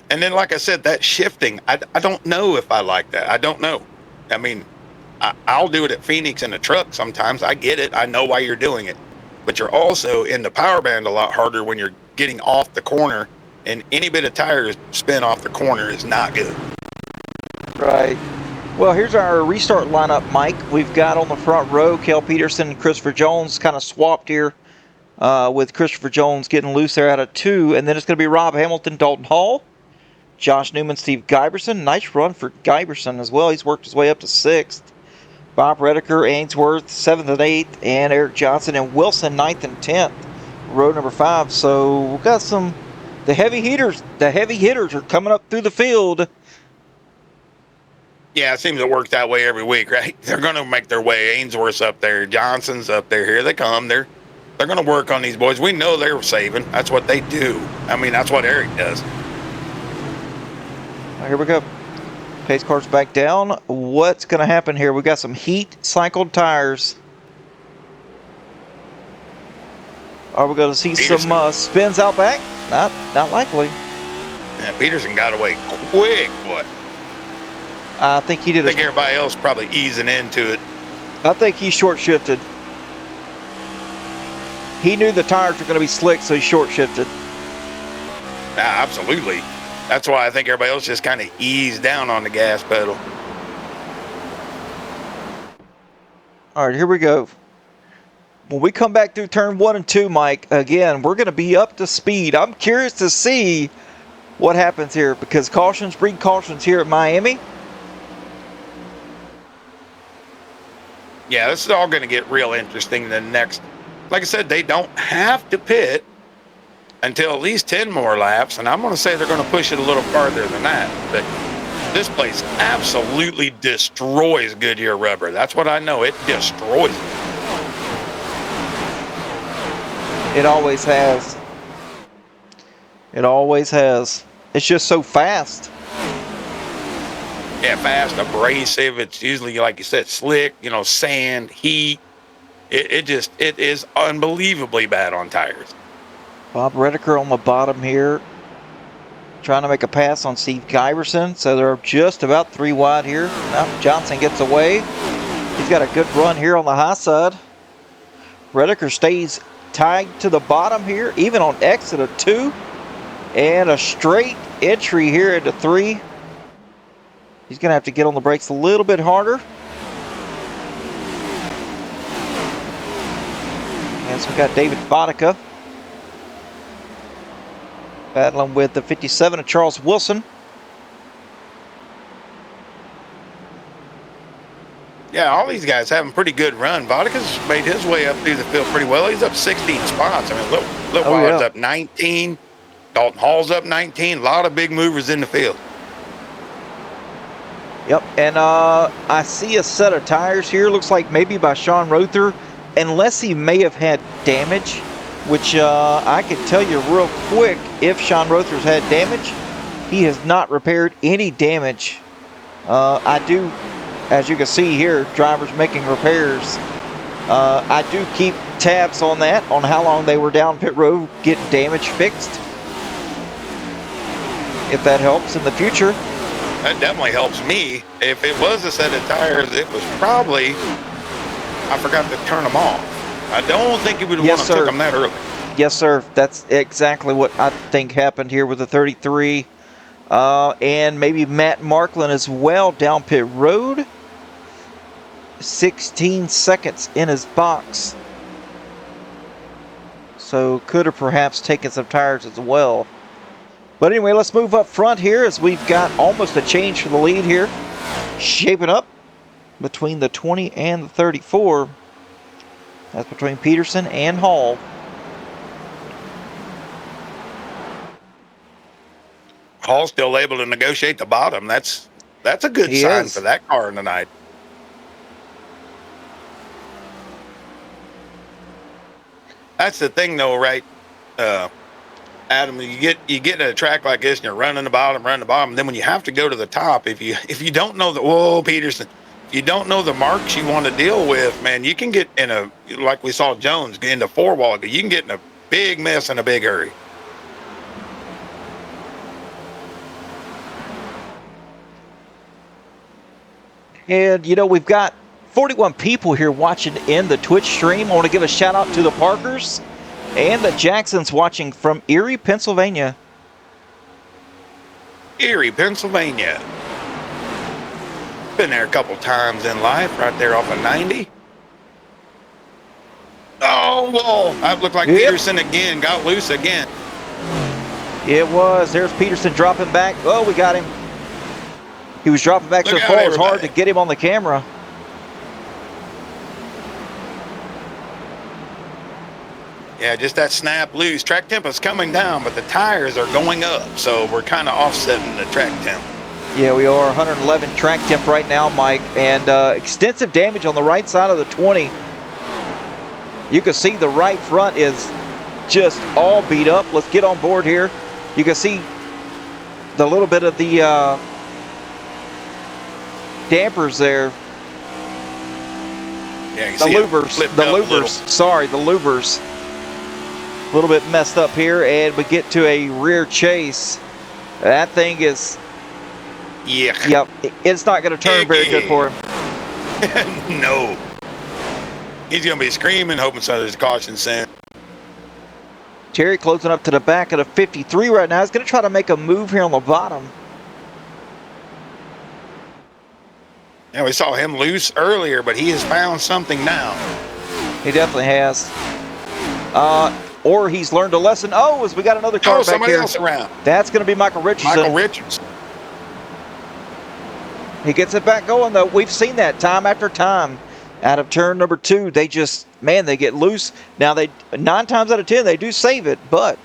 And then, like I said, that shifting, I don't know if I like that. I don't know. I mean, I'll do it at Phoenix in the truck sometimes. I get it. I know why you're doing it. But you're also in the power band a lot harder when you're getting off the corner, and any bit of tire spin off the corner is not good. Right. Well, here's our restart lineup, Mike. We've got on the front row Kel Peterson and Christopher Jones kind of swapped here with Christopher Jones getting loose there out of 2. And then it's going to be Rob Hamilton, Dalton Hall, Josh Newman, Steve Giberson. Nice run for Giberson as well. He's worked his way up to 6th. Bob Redeker, Ainsworth, 7th and 8th. And Eric Johnson and Wilson, 9th and 10th. Row number 5. So we've got the heavy hitters. The heavy hitters are coming up through the field. Yeah, it seems to work that way every week, right? They're going to make their way. Ainsworth's up there. Johnson's up there. Here they come. They're going to work on these boys. We know they're saving. That's what they do. I mean, that's what Eric does. Here we go. Pace car's back down. What's going to happen here? We got some heat cycled tires. Are we going to see Peterson. some spins out back? Not likely. Yeah, Peterson got away quick, boy. I think he did. I think everybody else probably easing into it. I think he short shifted. He knew the tires were going to be slick, so he short shifted. Yeah, absolutely. That's why I think everybody else just kind of eased down on the gas pedal. All right, here we go. When we come back through turn 1 and 2, Mike, again, we're going to be up to speed. I'm curious to see what happens here, because cautions breed cautions here at Miami. Yeah, this is all going to get real interesting the next. Like I said, they don't have to pit until at least 10 more laps, and I'm going to say they're going to push it a little farther than that. But this place absolutely destroys Goodyear rubber. That's what I know. It destroys it. It always has. It always has. It's just so fast. Yeah, fast, abrasive. It's usually, like you said, slick, sand, heat. It is unbelievably bad on tires. Bob Redeker on the bottom here, trying to make a pass on Steve Giberson. So they're just about 3 wide here. Now Johnson gets away. He's got a good run here on the high side. Redeker stays tied to the bottom here, even on exit of 2. And a straight entry here into 3. He's going to have to get on the brakes a little bit harder. And so we got David Vodka battling with the 57 of Charles Wilson. Yeah, all these guys having pretty good run. Vodka's made his way up through the field pretty well. He's up 16 spots. I mean, Little Oh, Wilder's yeah. up 19. Dalton Hall's up 19. A lot of big movers in the field. Yep, and I see a set of tires here. Looks like maybe by Sean Rother, unless he may have had damage, which I can tell you real quick. If Sean Rother's had damage, he has not repaired any damage. I do, as you can see here, drivers making repairs. I do keep tabs on that, on how long they were down pit road getting damage fixed. If that helps in the future. That definitely helps me. If it was a set of tires, it was probably, I forgot to turn them off. I don't think he would have took them that early. Yes, sir. That's exactly what I think happened here with the 33. And maybe Matt Marklin as well down pit road. 16 seconds in his box. So could have perhaps taken some tires as well. But anyway, let's move up front here as we've got almost a change for the lead here. Shaping up between the 20 and the 34. That's between Peterson and Hall. Hall's still able to negotiate the bottom. That's a good sign for that car tonight. That's the thing, though, right? Adam, you get in a track like this and you're running the bottom. Then when you have to go to the top, if you don't know Peterson, if you don't know the marks you want to deal with, man, you can get in a, like we saw Jones get into four-wall. You can get in a big mess in a big hurry. And, you know, we've got 41 people here watching in the Twitch stream. I want to give a shout out to the Parkers and the Jacksons watching from Erie, Pennsylvania. Erie, Pennsylvania. Been there a couple times in life, right there off of 90. Oh, whoa. That looked like Peterson again, got loose again. It was. There's Peterson dropping back. Oh, we got him. He was dropping back so far, it was hard to get him on the camera. Yeah, just that snap loose. Track temp is coming down, but the tires are going up, so we're kind of offsetting the track temp. Yeah, we are 111 track temp right now, Mike, and extensive damage on the right side of the 20. You can see the right front is just all beat up. Let's get on board here. You can see the little bit of the dampers there. Yeah, the louvers. Sorry, the louvers. A little bit messed up here, and we get to a rear chase. That thing is, yep, it's not going to turn very good for him. No. He's going to be screaming, hoping so there's caution sent. Terry closing up to the back of the 53 right now. He's going to try to make a move here on the bottom. Yeah, we saw him loose earlier, but he has found something now. He definitely has. Or he's learned a lesson. Oh, as we got another car back somebody here. Else around. That's going to be Michael Richardson. Michael Richards. He gets it back going, though. We've seen that time after time. Out of turn number 2, they just, man, they get loose. Now, 9 times out of 10, they do save it, but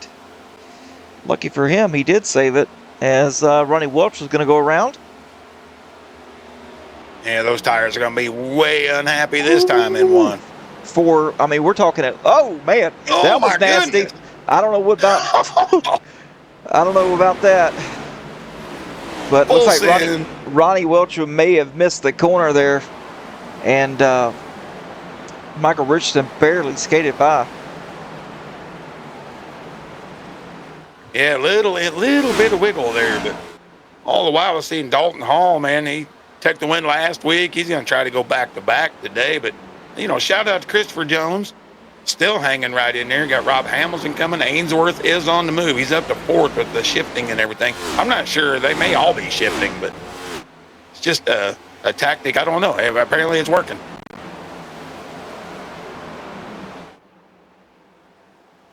lucky for him, he did save it as Ronnie Welch was going to go around. Yeah, those tires are going to be way unhappy this time in one. I mean, we're talking at, oh, man, that was nasty. Goodness. I don't know what about, I don't know about that. But it looks like Ronnie Welch may have missed the corner there. And Michael Richardson barely skated by. Yeah, a little bit of wiggle there, but all the while I seen Dalton Hall, man, he took the win last week. He's going to try to go back-to-back today, but, you know, shout out to Christopher Jones, still hanging right in there. Got Rob Hamilton coming. Ainsworth is on the move. He's up to 4th with the shifting and everything. I'm not sure. They may all be shifting, but it's just a tactic. I don't know. Apparently it's working.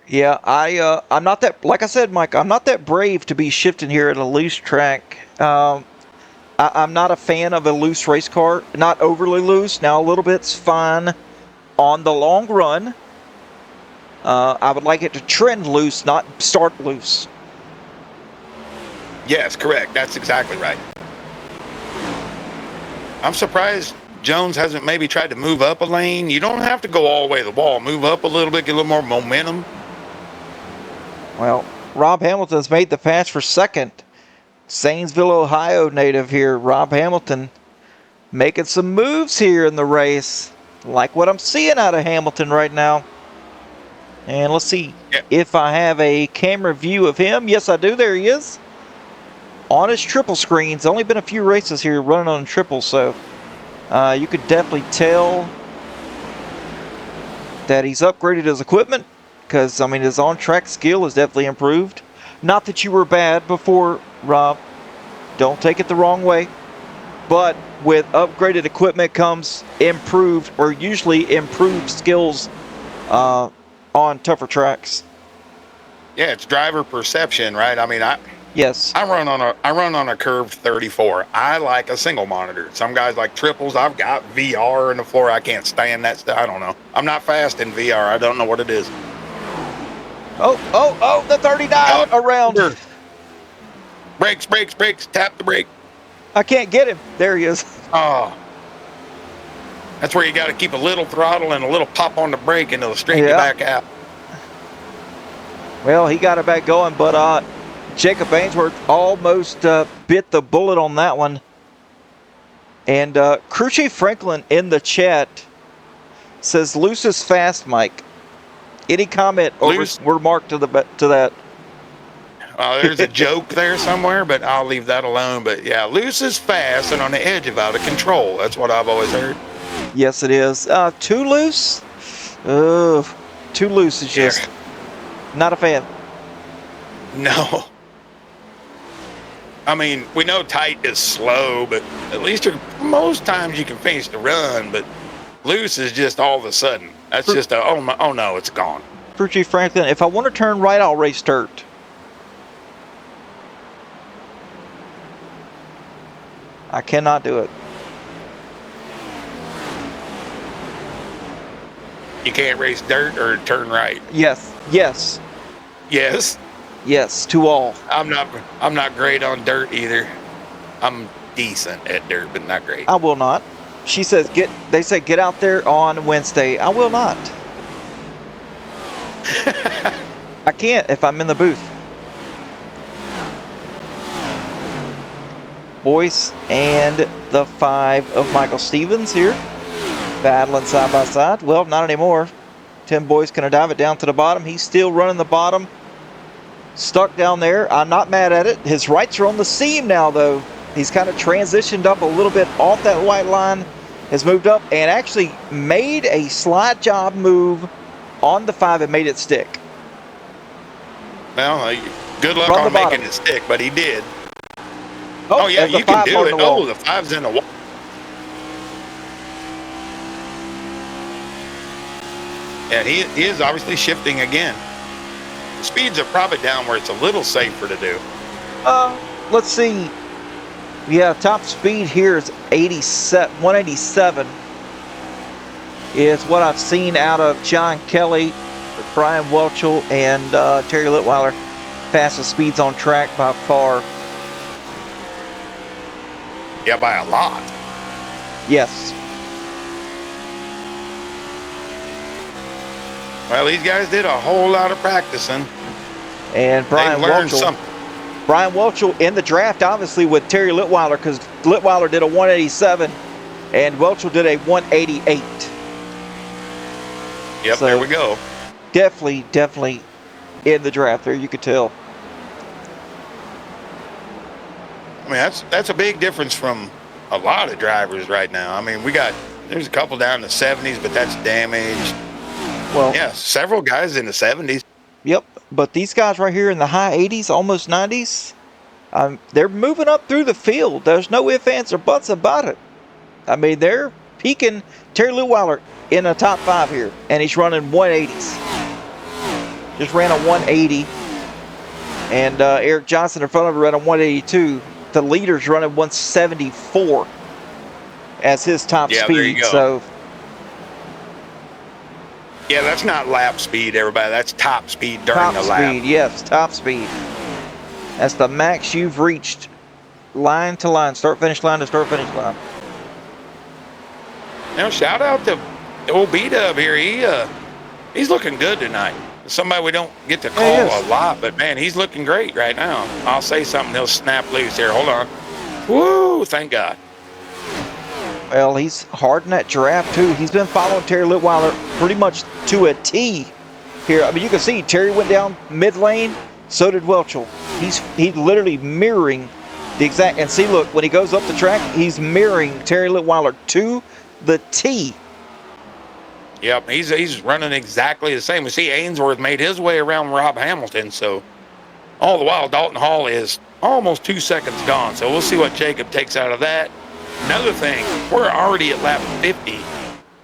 Yeah, I'm not that, like I said, Mike, I'm not that brave to be shifting here at a loose track. I'm not a fan of a loose race car. Not overly loose. Now, a little bit's fine on the long run. I would like it to trend loose, not start loose. Yes, correct. That's exactly right. I'm surprised Jones hasn't maybe tried to move up a lane. You don't have to go all the way to the wall. Move up a little bit, get a little more momentum. Well, Rob Hamilton's made the pass for second. Zanesville, Ohio native here. Rob Hamilton making some moves here in the race. Like what I'm seeing out of Hamilton right now. And let's see if I have a camera view of him. Yes, I do. There he is. On his triple screens. Only been a few races here running on triple, so you could definitely tell that he's upgraded his equipment. Because, I mean, his on-track skill is definitely improved. Not that you were bad before, Rob. Don't take it the wrong way. But with upgraded equipment comes improved, or usually improved skills on tougher tracks. Yeah, it's driver perception, right? I mean, Yes. I run on a curved 34. I like a single monitor. Some guys like triples. I've got VR in the floor. I can't stand that stuff. I don't know. I'm not fast in VR. I don't know what it is. Oh, the 39 around. Sure. Brakes. Tap the brake. I can't get him. There he is. Oh. That's where you got to keep a little throttle and a little pop on the brake and it'll straighten you back out. Well, he got it back going, but Jacob Ainsworth almost bit the bullet on that one. And Crew Chief Franklin in the chat says, loose is fast, Mike. Any comment or remark to that? There's a joke there somewhere, but I'll leave that alone. But yeah, loose is fast and on the edge of out of control. That's what I've always heard. Yes, it is. Too loose? Too loose is just not a fan. No. I mean, we know tight is slow, but at least most times you can finish the run. But loose is just all of a sudden. That's just oh no, it's gone. Crew Chief Franklin, if I want to turn right, I'll race dirt. I cannot do it. You can't race dirt or turn right. Yes. Yes, to all. I'm not great on dirt either. I'm decent at dirt, but not great. I will not. She says they say get out there on Wednesday. I will not. I can't if I'm in the booth. Boyce and the 5 of Michael Stevens here. Battling side by side. Well, not anymore. Tim Boyce going to dive it down to the bottom. He's still running the bottom. Stuck down there. I'm not mad at it. His rights are on the seam now, though. He's kind of transitioned up a little bit off that white line. Has moved up and actually made a slide job move on the 5 and made it stick. Well, good luck on making it stick, but he did. Oh yeah, you can do it. Oh, the 5's in the wall. Yeah, he is obviously shifting again. The speeds are probably down where it's a little safer to do. Let's see. Yeah, top speed here is 187 is what I've seen out of John Kelly, Brian Welchel, and Terry Litweiler. Fastest speeds on track by far. Yeah, by a lot. Yes. Well, these guys did a whole lot of practicing. And Brian Welchel in the draft, obviously, with Terry Litweiler, because Litweiler did a 187 and Welchel did a 188. Yep, so there we go. Definitely in the draft there, you could tell. I mean, that's a big difference from a lot of drivers right now. I mean, there's a couple down in the 70s, but that's damaged. Well, yeah, several guys in the 70s. Yep, but these guys right here in the high 80s, almost 90s, they're moving up through the field. There's no ifs, ands, or buts about it. I mean, they're peaking. Terry Litweiler in the top 5 here, and he's running 180s. Just ran a 180, and Eric Johnson in front of him ran a 182. the leader's running 174 as his top Yeah, there you speed. go. So yeah, that's not lap speed, everybody. That's top speed during top the lap. speed, yes, top speed. That's the max you've reached, line to line, start finish line to start finish line. Now, shout out to old B-Dub here. He's looking good tonight. Somebody we don't get to call a lot, but man, he's looking great right now. I'll say something, he'll snap loose here. Hold on. Woo, thank God. Well, he's hard in that giraffe too. He's been following Terry Litweiler pretty much to a T here. I mean, you can see Terry went down mid lane, so did Welchel. He's literally mirroring the exact, and see, look, when he goes up the track, he's mirroring Terry Litweiler to the T. Yep, he's running exactly the same. We see Ainsworth made his way around Rob Hamilton, so all the while Dalton Hall is almost 2 seconds gone. So we'll see what Jacob takes out of that. Another thing, we're already at lap 50.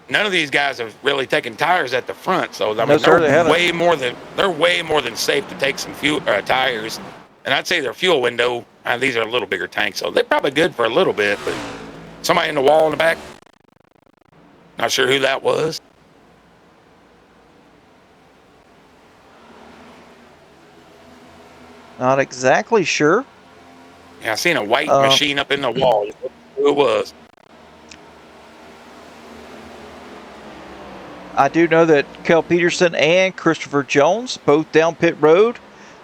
None of these guys have really taken tires at the front, so I mean, they're way more than safe to take some fuel tires. And I'd say their fuel window, these are a little bigger tanks, so they're probably good for a little bit. But somebody in the wall in the back, not sure who that was. Not exactly sure. Yeah, I seen a white machine up in the wall. Who it was? I do know that Kel Peterson and Christopher Jones both down pit road.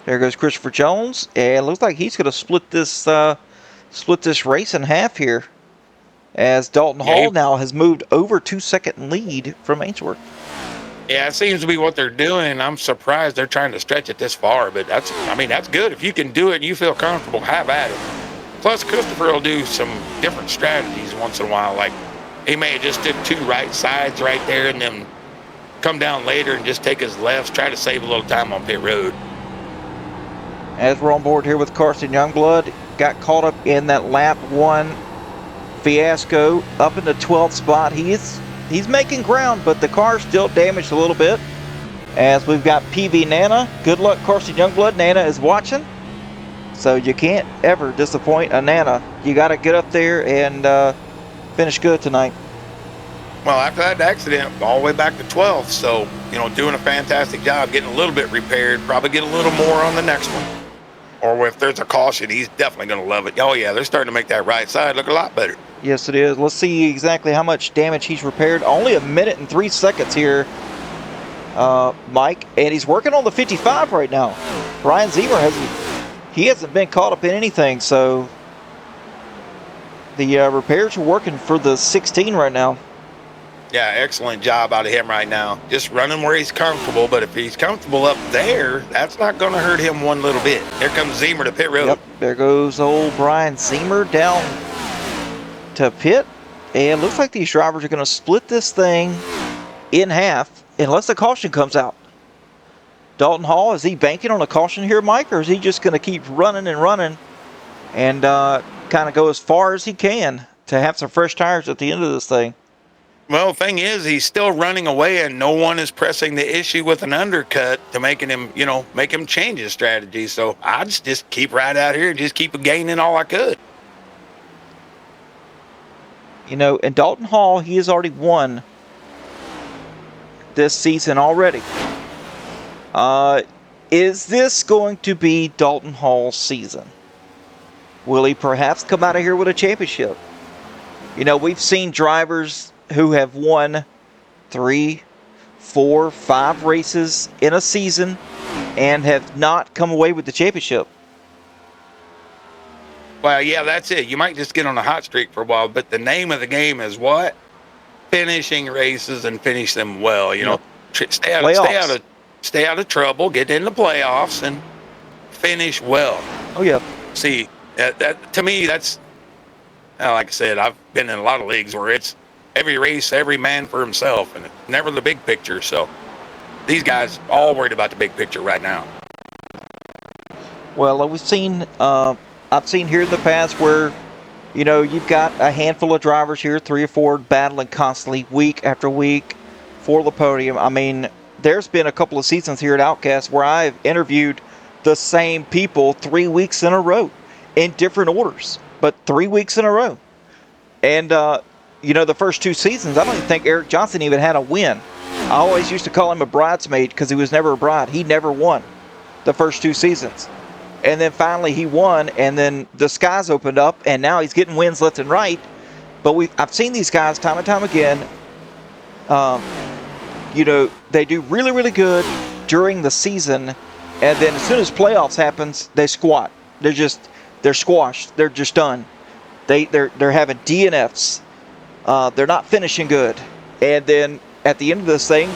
There goes Christopher Jones, and it looks like he's going to split this race in half here, as Dalton Hall now has moved over 2 second lead from Ainsworth. Yeah, it seems to be what they're doing. I'm surprised they're trying to stretch it this far, but that's good. If you can do it and you feel comfortable, have at it. Plus, Christopher will do some different strategies once in a while. Like, he may have just did 2 right sides right there and then come down later and just take his lefts, try to save a little time on pit road. As we're on board here with Carson Youngblood, got caught up in that lap 1 fiasco, up in the 12th spot. He's making ground, but the car's still damaged a little bit. As we've got PV Nana. Good luck, Carson Youngblood. Nana is watching. So you can't ever disappoint a Nana. You got to get up there and finish good tonight. Well, after that accident, all the way back to 12th. So, doing a fantastic job, getting a little bit repaired. Probably get a little more on the next one. Or if there's a caution, he's definitely going to love it. Oh, yeah, they're starting to make that right side look a lot better. Yes, it is. Let's see exactly how much damage he's repaired. Only 1 minute and 3 seconds here, Mike. And he's working on the 55 right now. Brian Ziemer hasn't been caught up in anything. So the repairs are working for the 16 right now. Yeah, excellent job out of him right now. Just running where he's comfortable, but if he's comfortable up there, that's not going to hurt him one little bit. Here comes Ziemer to pit road. Yep, there goes old Brian Ziemer down to pit. And looks like these drivers are going to split this thing in half unless the caution comes out. Dalton Hall, is he banking on a caution here, Mike, or is he just going to keep running and kind of go as far as he can to have some fresh tires at the end of this thing? Well, the thing is, he's still running away, and no one is pressing the issue with an undercut to making him, make him change his strategy. So I just keep right out here and just keep gaining all I could. And Dalton Hall, he has already won this season already. Is this going to be Dalton Hall's season? Will he perhaps come out of here with a championship? We've seen drivers who have won 3, 4, 5 races in a season and have not come away with the championship. Well, yeah, that's it. You might just get on a hot streak for a while, but the name of the game is what? Finishing races and finish them well. Stay out of trouble, get in the playoffs, and finish well. Oh yeah. See, that to me, that's like I said. I've been in a lot of leagues where it's every race, every man for himself, and never the big picture. So these guys all worried about the big picture right now. Well, I've seen here in the past where, you've got a handful of drivers here, 3 or 4, battling constantly week after week for the podium. I mean, there's been a couple of seasons here at Outcast where I've interviewed the same people 3 weeks in a row. in different orders, but 3 weeks in a row. And, the first 2 seasons, I don't even think Eric Johnson even had a win. I always used to call him a bridesmaid because he was never a bride. He never won the first 2 seasons. And then finally he won, and then the skies opened up, and now he's getting wins left and right. But I've seen these guys time and time again. They do really, really good during the season, and then as soon as playoffs happens, they squat. They're squashed. They're just done. They're having DNFs. They're not finishing good. And then at the end of this thing,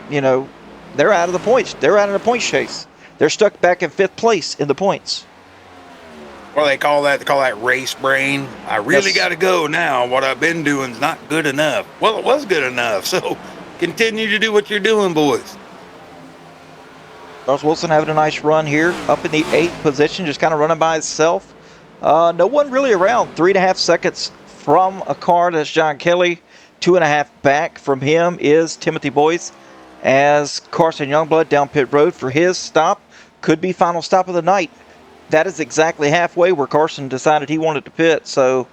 they're out of the points. They're out of the points chase. They're stuck back in 5th place in the points. Well, they call that race brain. I really Yes. got to go now. What I've been doing is not good enough. Well, it was good enough. So continue to do what you're doing, boys. Charles Wilson having a nice run here, up in the 8th position, just kind of running by himself. No one really around. 3.5 seconds from a car. That's John Kelly. 2.5 back from him is Timothy Boyce, as Carson Youngblood down pit road for his stop. Could be final stop of the night. That is exactly halfway where Carson decided he wanted to pit. So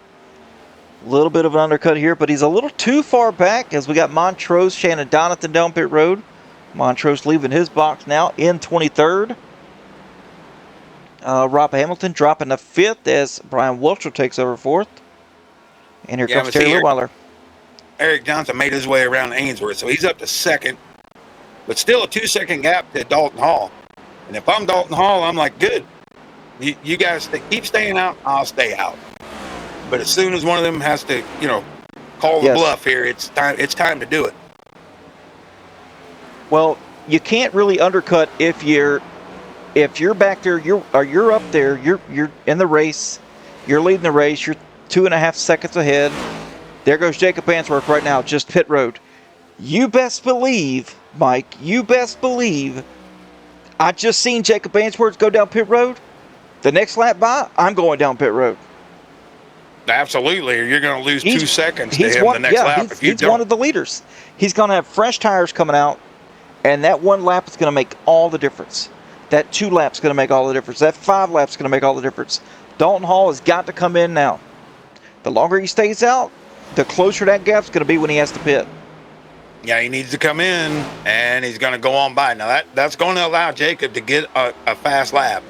a little bit of an undercut here, but he's a little too far back as we got Montrose, Shannon Donathan down pit road. Montrose leaving his box now in 23rd. Rob Hamilton dropping to 5th as Brian Welcher takes over 4th. And here comes Terry Litweiler. Eric Johnson made his way around Ainsworth, so he's up to 2nd, but still a 2-second gap to Dalton Hall. And if I'm Dalton Hall, I'm like, good. You guys keep staying out, I'll stay out. But as soon as one of them has to, call the bluff here, it's time to do it. Well, you can't really undercut if you're back there, you're up there, you're in the race, you're leading the race, you're 2.5 seconds ahead. There goes Jacob Ainsworth right now, just pit road. You best believe, Mike, I just seen Jacob Ainsworth go down pit road. The next lap by, I'm going down pit road. Absolutely, or you're going to lose 2 seconds to him the next lap if you don't. He's one of the leaders. He's going to have fresh tires coming out, and that 1 lap is going to make all the difference. That 2 laps is going to make all the difference. That 5 laps is going to make all the difference. Dalton Hall has got to come in now. The longer he stays out, the closer that gap's going to be when he has to pit. Yeah, he needs to come in, and he's going to go on by. Now, that's going to allow Jacob to get a fast lap.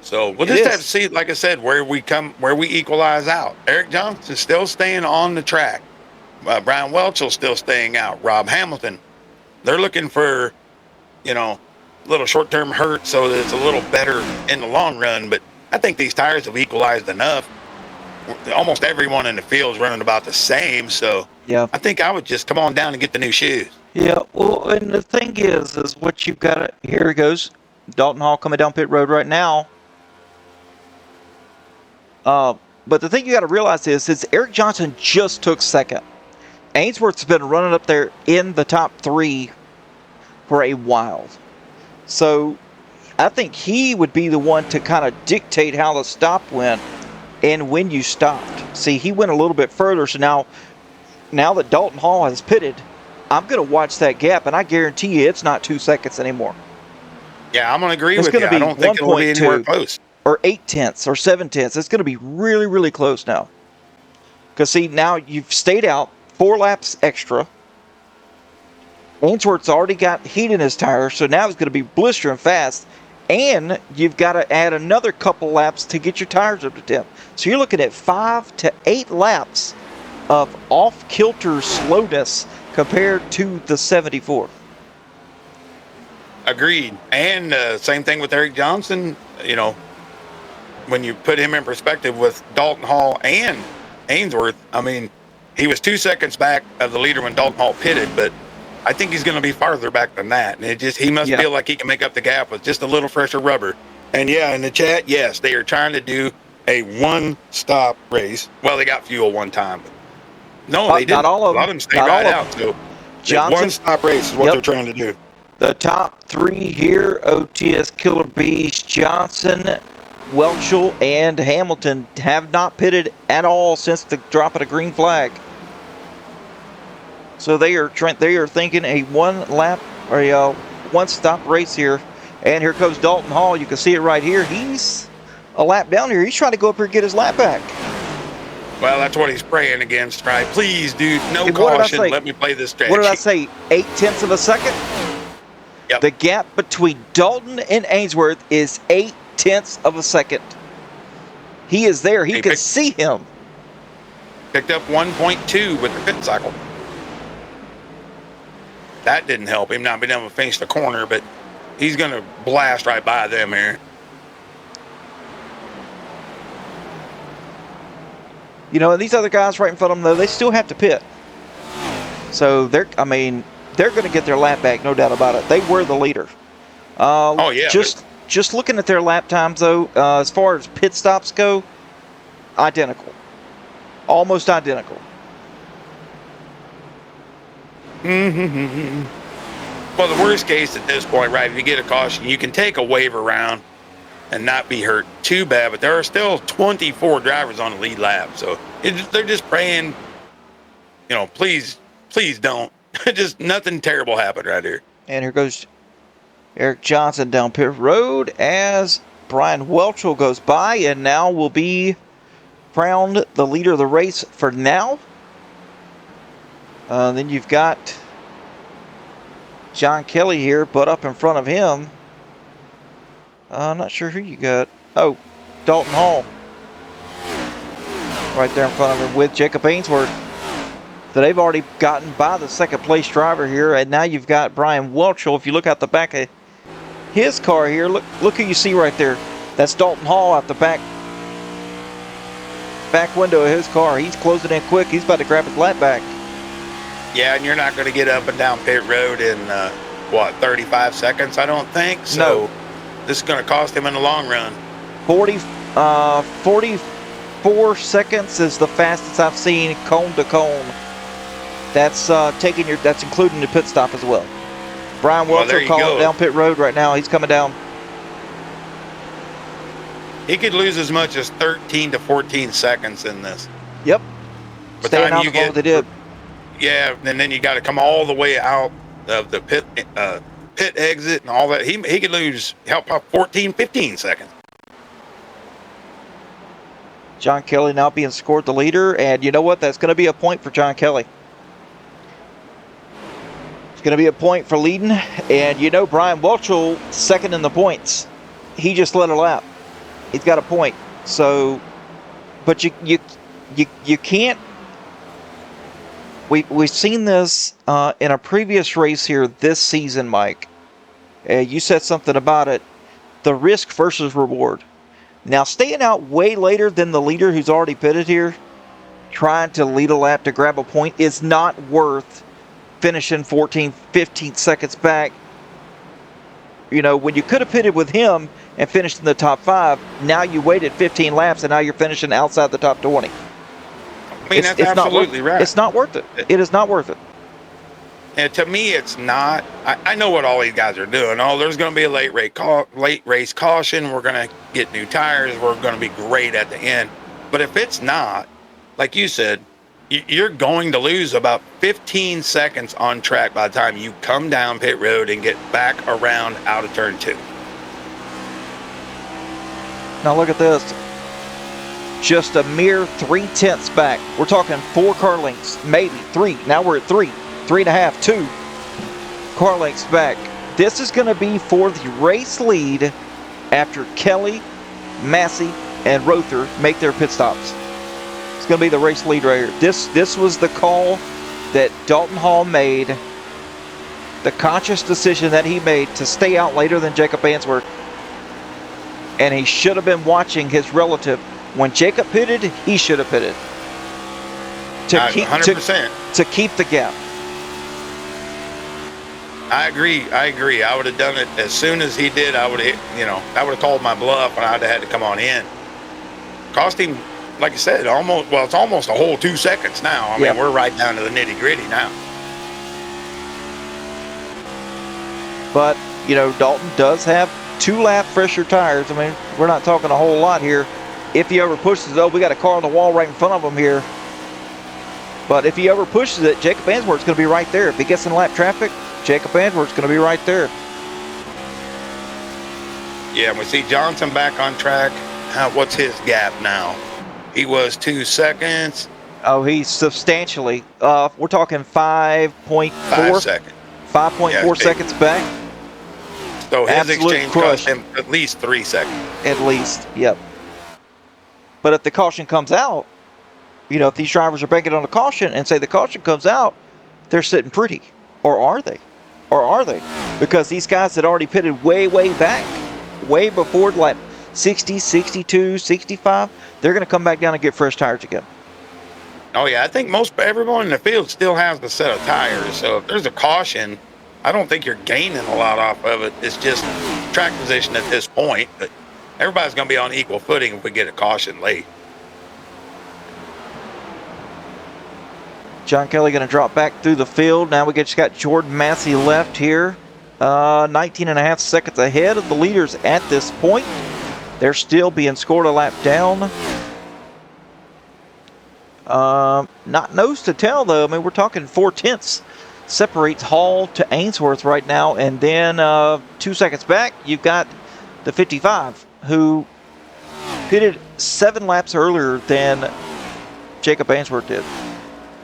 So we'll just have to see, like I said, where we equalize out. Eric Johnson's still staying on the track. Brian Welch's still staying out. Rob Hamilton, they're looking for, a little short-term hurt so that it's a little better in the long run. But I think these tires have equalized enough. Almost everyone in the field is running about the same. So yeah, I think I would just come on down and get the new shoes. Yeah, well, and the thing is what you've got to, here he goes. Dalton Hall coming down pit road right now. But the thing you got to realize is Eric Johnson just took 2nd. Ainsworth's been running up there in the top 3 for a while. So I think he would be the one to kind of dictate how the stop went and when you stopped. See, he went a little bit further, so now that Dalton Hall has pitted, I'm going to watch that gap, and I guarantee you it's not 2 seconds anymore. Yeah, I'm going to agree with you. I don't think it'll be anywhere close. Or 0.8 or 0.7. It's going to be really, really close now. Because, see, now you've stayed out 4 laps extra. Ainsworth's already got heat in his tires, so now it's going to be blistering fast. And you've got to add another couple laps to get your tires up to temp. So you're looking at 5 to 8 laps of off-kilter slowness compared to the 74. Agreed. And same thing with Eric Johnson, when you put him in perspective with Dalton Hall and Ainsworth, I mean, he was 2 seconds back of the leader when Dalton Hall pitted, but I think he's going to be farther back than that. And he must feel like he can make up the gap with just a little fresher rubber. And yeah, in the chat, yes, they are trying to do a 1-stop race. Well, they got fuel one time. But no, they didn't. Not all of them. A lot of them stayed right out. So Johnson, 1-stop race is what they're trying to do. The top 3 here, OTS Killer Bees, Johnson, Welchel, and Hamilton have not pitted at all since the drop of the green flag. So they are thinking a 1-lap or a 1-stop race here. And here comes Dalton Hall. You can see it right here. He's a lap down here. He's trying to go up here and get his lap back. Well, that's what he's praying against, right? Please, dude, no And what did I caution. say? Let me play this stretch. What did I say? 0.8 of a second? Yep. The gap between Dalton and Ainsworth is 0.8 of a second. He is there. He can see him. Picked up 1.2 with the pit cycle. That didn't help him not being able to finish the corner, but he's going to blast right by them here. You know, and these other guys right in front of them, though, they still have to pit. So they're going to get their lap back, no doubt about it. They were the leader. Oh yeah. Just looking at their lap times, though, as far as pit stops go, identical, almost identical. Well, the worst case at this point, right? If you get a caution, you can take a waiver round and not be hurt too bad, but there are still 24 drivers on the lead lap, so they're just praying, you know, please don't. Just nothing terrible happened right here. And here goes Eric Johnson down pit road as Brian Welchel goes by, and now will be crowned the leader of the race for now. Then you've got John Kelly here, but up in front of him, I'm not sure who you got. Oh, Dalton Hall. Right there in front of him with Jacob Ainsworth. So they've already gotten by the second place driver here, and now you've got Brian Welchel. If you look out the back of his car here, look who you see right there. That's Dalton Hall out the back window of his car. He's closing in quick. He's about to grab his lap back. Yeah, and you're not going to get up and down pit road in, 35 seconds, I don't think. So No. This is going to cost him in the long run. 44 seconds is the fastest I've seen cone to cone. That's that's including the pit stop as well. Brian Welchel calling down pit road right now. He's coming down. He could lose as much as 13 to 14 seconds in this. Yep. By Staying out of what they did. Yeah, and then you got to come all the way out of the pit exit and all that. He could lose 14, 15 seconds. John Kelly now being scored the leader, and you know what? That's going to be a point for John Kelly. It's going to be a point for leading, and you know Brian Welchel second in the points. He just led a lap. He's got a point. So, but you can't. We've seen this in a previous race here this season, Mike. You said something about it. The risk versus reward. Now, staying out way later than the leader who's already pitted here, trying to lead a lap to grab a point, is not worth finishing 14, 15 seconds back. You know, when you could have pitted with him and finished in the top 5, now you waited 15 laps and now you're finishing outside the top 20. I mean, that's absolutely right. It's not worth it. It is not worth it. And to me, it's not. I know what all these guys are doing. Oh, there's going to be a late race caution. We're going to get new tires. We're going to be great at the end. But if it's not, like you said, you're going to lose about 15 seconds on track by the time you come down pit road and get back around out of turn 2. Now look at this. Just a mere 0.3 back. We're talking 4 car lengths, maybe 3. Now we're at 3, 3.5, 2 car lengths back. This is going to be for the race lead after Kelly, Massey, and Rother make their pit stops. It's going to be the race lead right here. This was the call that Dalton Hall made, the conscious decision that he made to stay out later than Jacob Ainsworth. And he should have been watching his relative. When Jacob pitted, he should have pitted. To keep 100%. To keep the gap. I agree. I would have done it as soon as he did. I would have called my bluff, and I'd have had to come on in. Cost him, like I said, it's almost a whole 2 seconds now. I mean, we're right down to the nitty gritty now. But, you know, Dalton does have 2 lap fresher tires. I mean, we're not talking a whole lot here. If he ever pushes it, we got a car on the wall right in front of him here. But if he ever pushes it, Jacob Ainsworth's going to be right there. If he gets in lap traffic, Jacob Ainsworth's going to be right there. Yeah, we see Johnson back on track. what's his gap now? He was 2 seconds. Oh, he's substantially. We're talking 5.4. 5 seconds. 5.4 seconds back. So his Absolute exchange crush. cost him at least 3 seconds. At least, yep. But if the caution comes out, you know, if these drivers are banking on a caution and say the caution comes out, they're sitting pretty. Or are they? Or are they? Because these guys had already pitted way, way back, way before like 60, 62, 65, they're going to come back down and get fresh tires again. Oh, yeah. I think everyone in the field still has the set of tires. So if there's a caution, I don't think you're gaining a lot off of it. It's just track position at this point. But everybody's going to be on equal footing if we get a caution late. John Kelly going to drop back through the field. Now we just got Jordan Massey left here. 19 and a half seconds ahead of the leaders at this point. They're still being scored a lap down. Not nose to tail, though. I mean, we're talking 4/10 separates Hall to Ainsworth right now. And then 2 seconds back, you've got the 55, who pitted 7 laps earlier than Jacob Ainsworth did.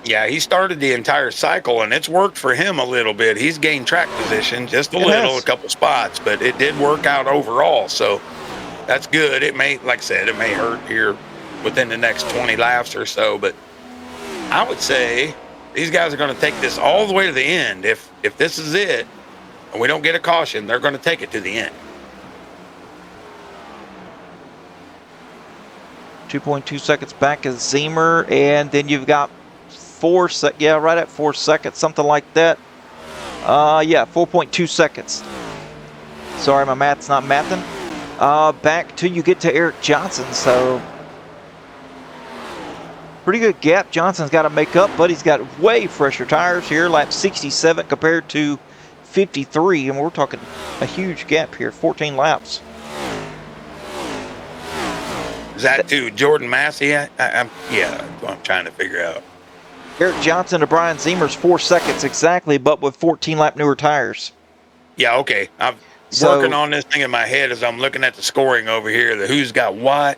Yeah, he started the entire cycle, and it's worked for him a little bit. He's gained track position just a little, a couple spots, but it did work out overall. So that's good. It may, like I said, it may hurt here within the next 20 laps or so, but I would say these guys are going to take this all the way to the end. If this is it and we don't get a caution, they're going to take it to the end. 2.2 seconds back is Zemer, and then you've got right at 4 seconds, something like that. 4.2 seconds. Sorry, my math's not mathing. Back till you get to Eric Johnson, so pretty good gap Johnson's got to make up, but he's got way fresher tires here, lap 67 compared to 53, and we're talking a huge gap here, 14 laps. Is that to Jordan Massey? Yeah, that's what I'm trying to figure out. Eric Johnson to Brian Zemer's 4 seconds exactly, but with 14 lap newer tires. Yeah, okay. I'm working on this thing in my head as I'm looking at the scoring over here, the who's got what.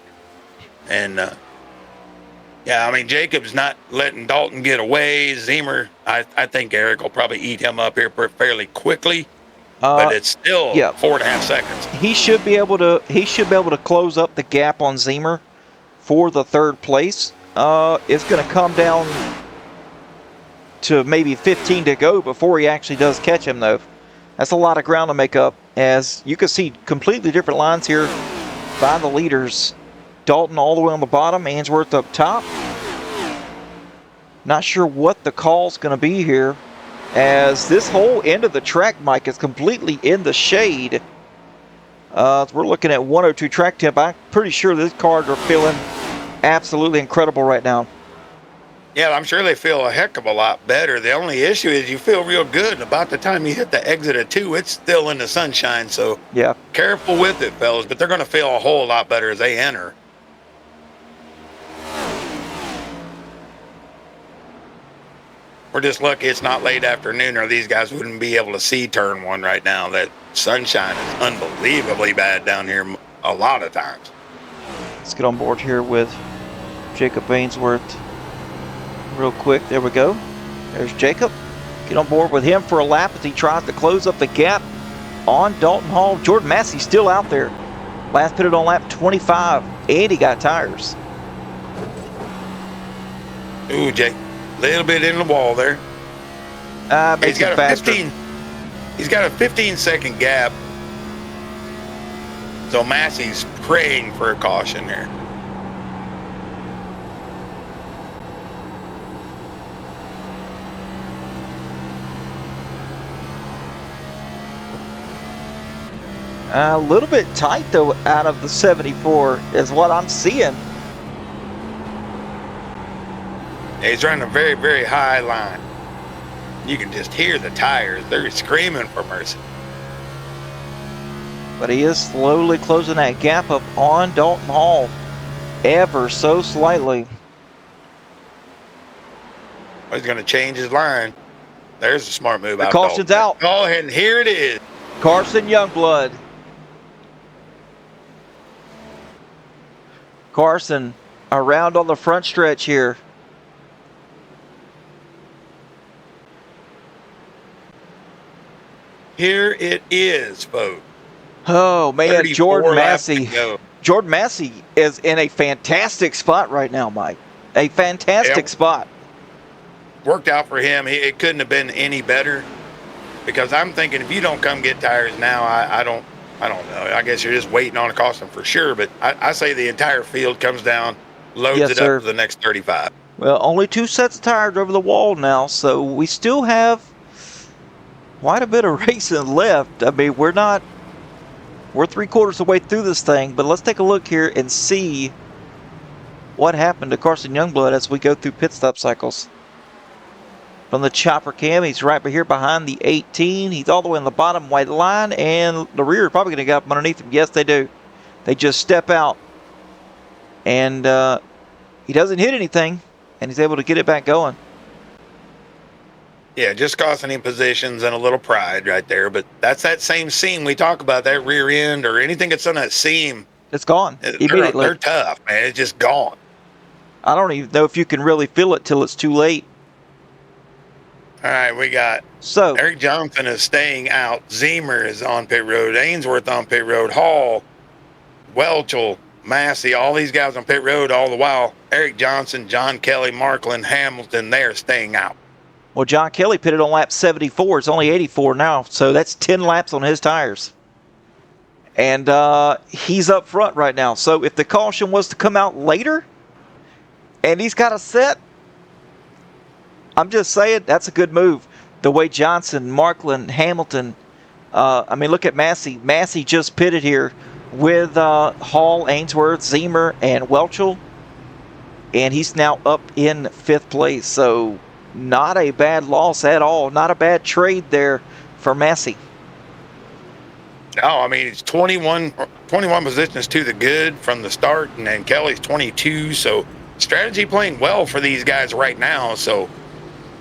And, I mean, Jacob's not letting Dalton get away. Zemer, I think Eric will probably eat him up here fairly quickly. But it's still 4.5 seconds. He should be able to close up the gap on Zemer for the third place. It's going to come down to maybe 15 to go before he actually does catch him, though. That's a lot of ground to make up. As you can see, completely different lines here by the leaders. Dalton all the way on the bottom, Ainsworth up top. Not sure what the call's going to be here, as this whole end of the track, Mike, is completely in the shade. We're looking at 102 track temp. I'm pretty sure these cars are feeling absolutely incredible right now. Yeah, I'm sure they feel a heck of a lot better. The only issue is you feel real good. About the time you hit the exit of 2, it's still in the sunshine. So careful with it, fellas. But they're going to feel a whole lot better as they enter. We're just lucky it's not late afternoon, or these guys wouldn't be able to see turn 1 right now. That sunshine is unbelievably bad down here a lot of times. Let's get on board here with Jacob Ainsworth real quick. There we go. There's Jacob. Get on board with him for a lap as he tries to close up the gap on Dalton Hall. Jordan Massey still out there. Last pitted on lap 25, and he got tires. Ooh, Jake. Little bit in the wall there. He's got a 15. He's got a 15-second gap. So Massey's praying for a caution there. A little bit tight, though, out of the 74 is what I'm seeing. He's running a very, very high line. You can just hear the tires. They're screaming for mercy. But he is slowly closing that gap up on Dalton Hall, ever so slightly. He's going to change his line. There's a smart move. The caution's out. Oh, and here it is. Carson Youngblood. Carson around on the front stretch here. Here it is, folks. Oh, man, Jordan 34 laps to Massey. go. Jordan Massey is in a fantastic spot right now, Mike. A fantastic spot. Worked out for him. It couldn't have been any better, because I'm thinking if you don't come get tires now, I don't know. I guess you're just waiting on a caution for sure. But I say the entire field comes down, loads Yes, it sir. up to the next 35. Well, only 2 sets of tires over the wall now, so we still have quite a bit of racing left. I mean, we're 3/4 of the way through this thing, but let's take a look here and see what happened to Carson Youngblood as we go through pit stop cycles. From the chopper cam, he's right here behind the 18. He's all the way on the bottom white line, and the rear is probably going to get up underneath him. Yes, they do. They just step out, and he doesn't hit anything, and he's able to get it back going. Yeah, just costing him positions and a little pride right there. But that's that same seam we talk about, that rear end or anything that's on that seam. It's gone immediately. They're tough, man. It's just gone. I don't even know if you can really feel it till it's too late. All right, we got Eric Johnson is staying out. Zemer is on pit road. Ainsworth on pit road. Hall, Welchel, Massey, all these guys on pit road all the while. Eric Johnson, John Kelly, Markland, Hamilton, they're staying out. Well, John Kelly pitted on lap 74. It's only 84 now, so that's 10 laps on his tires. And he's up front right now. So if the caution was to come out later and he's got a set, I'm just saying that's a good move. The way Johnson, Markland, Hamilton, look at Massey. Massey just pitted here with Hall, Ainsworth, Zemer, and Welchel. And he's now up in 5th place. So not a bad loss at all. Not a bad trade there for Massey. No, I mean, it's 21 positions to the good from the start, and then Kelly's 22. So strategy playing well for these guys right now. So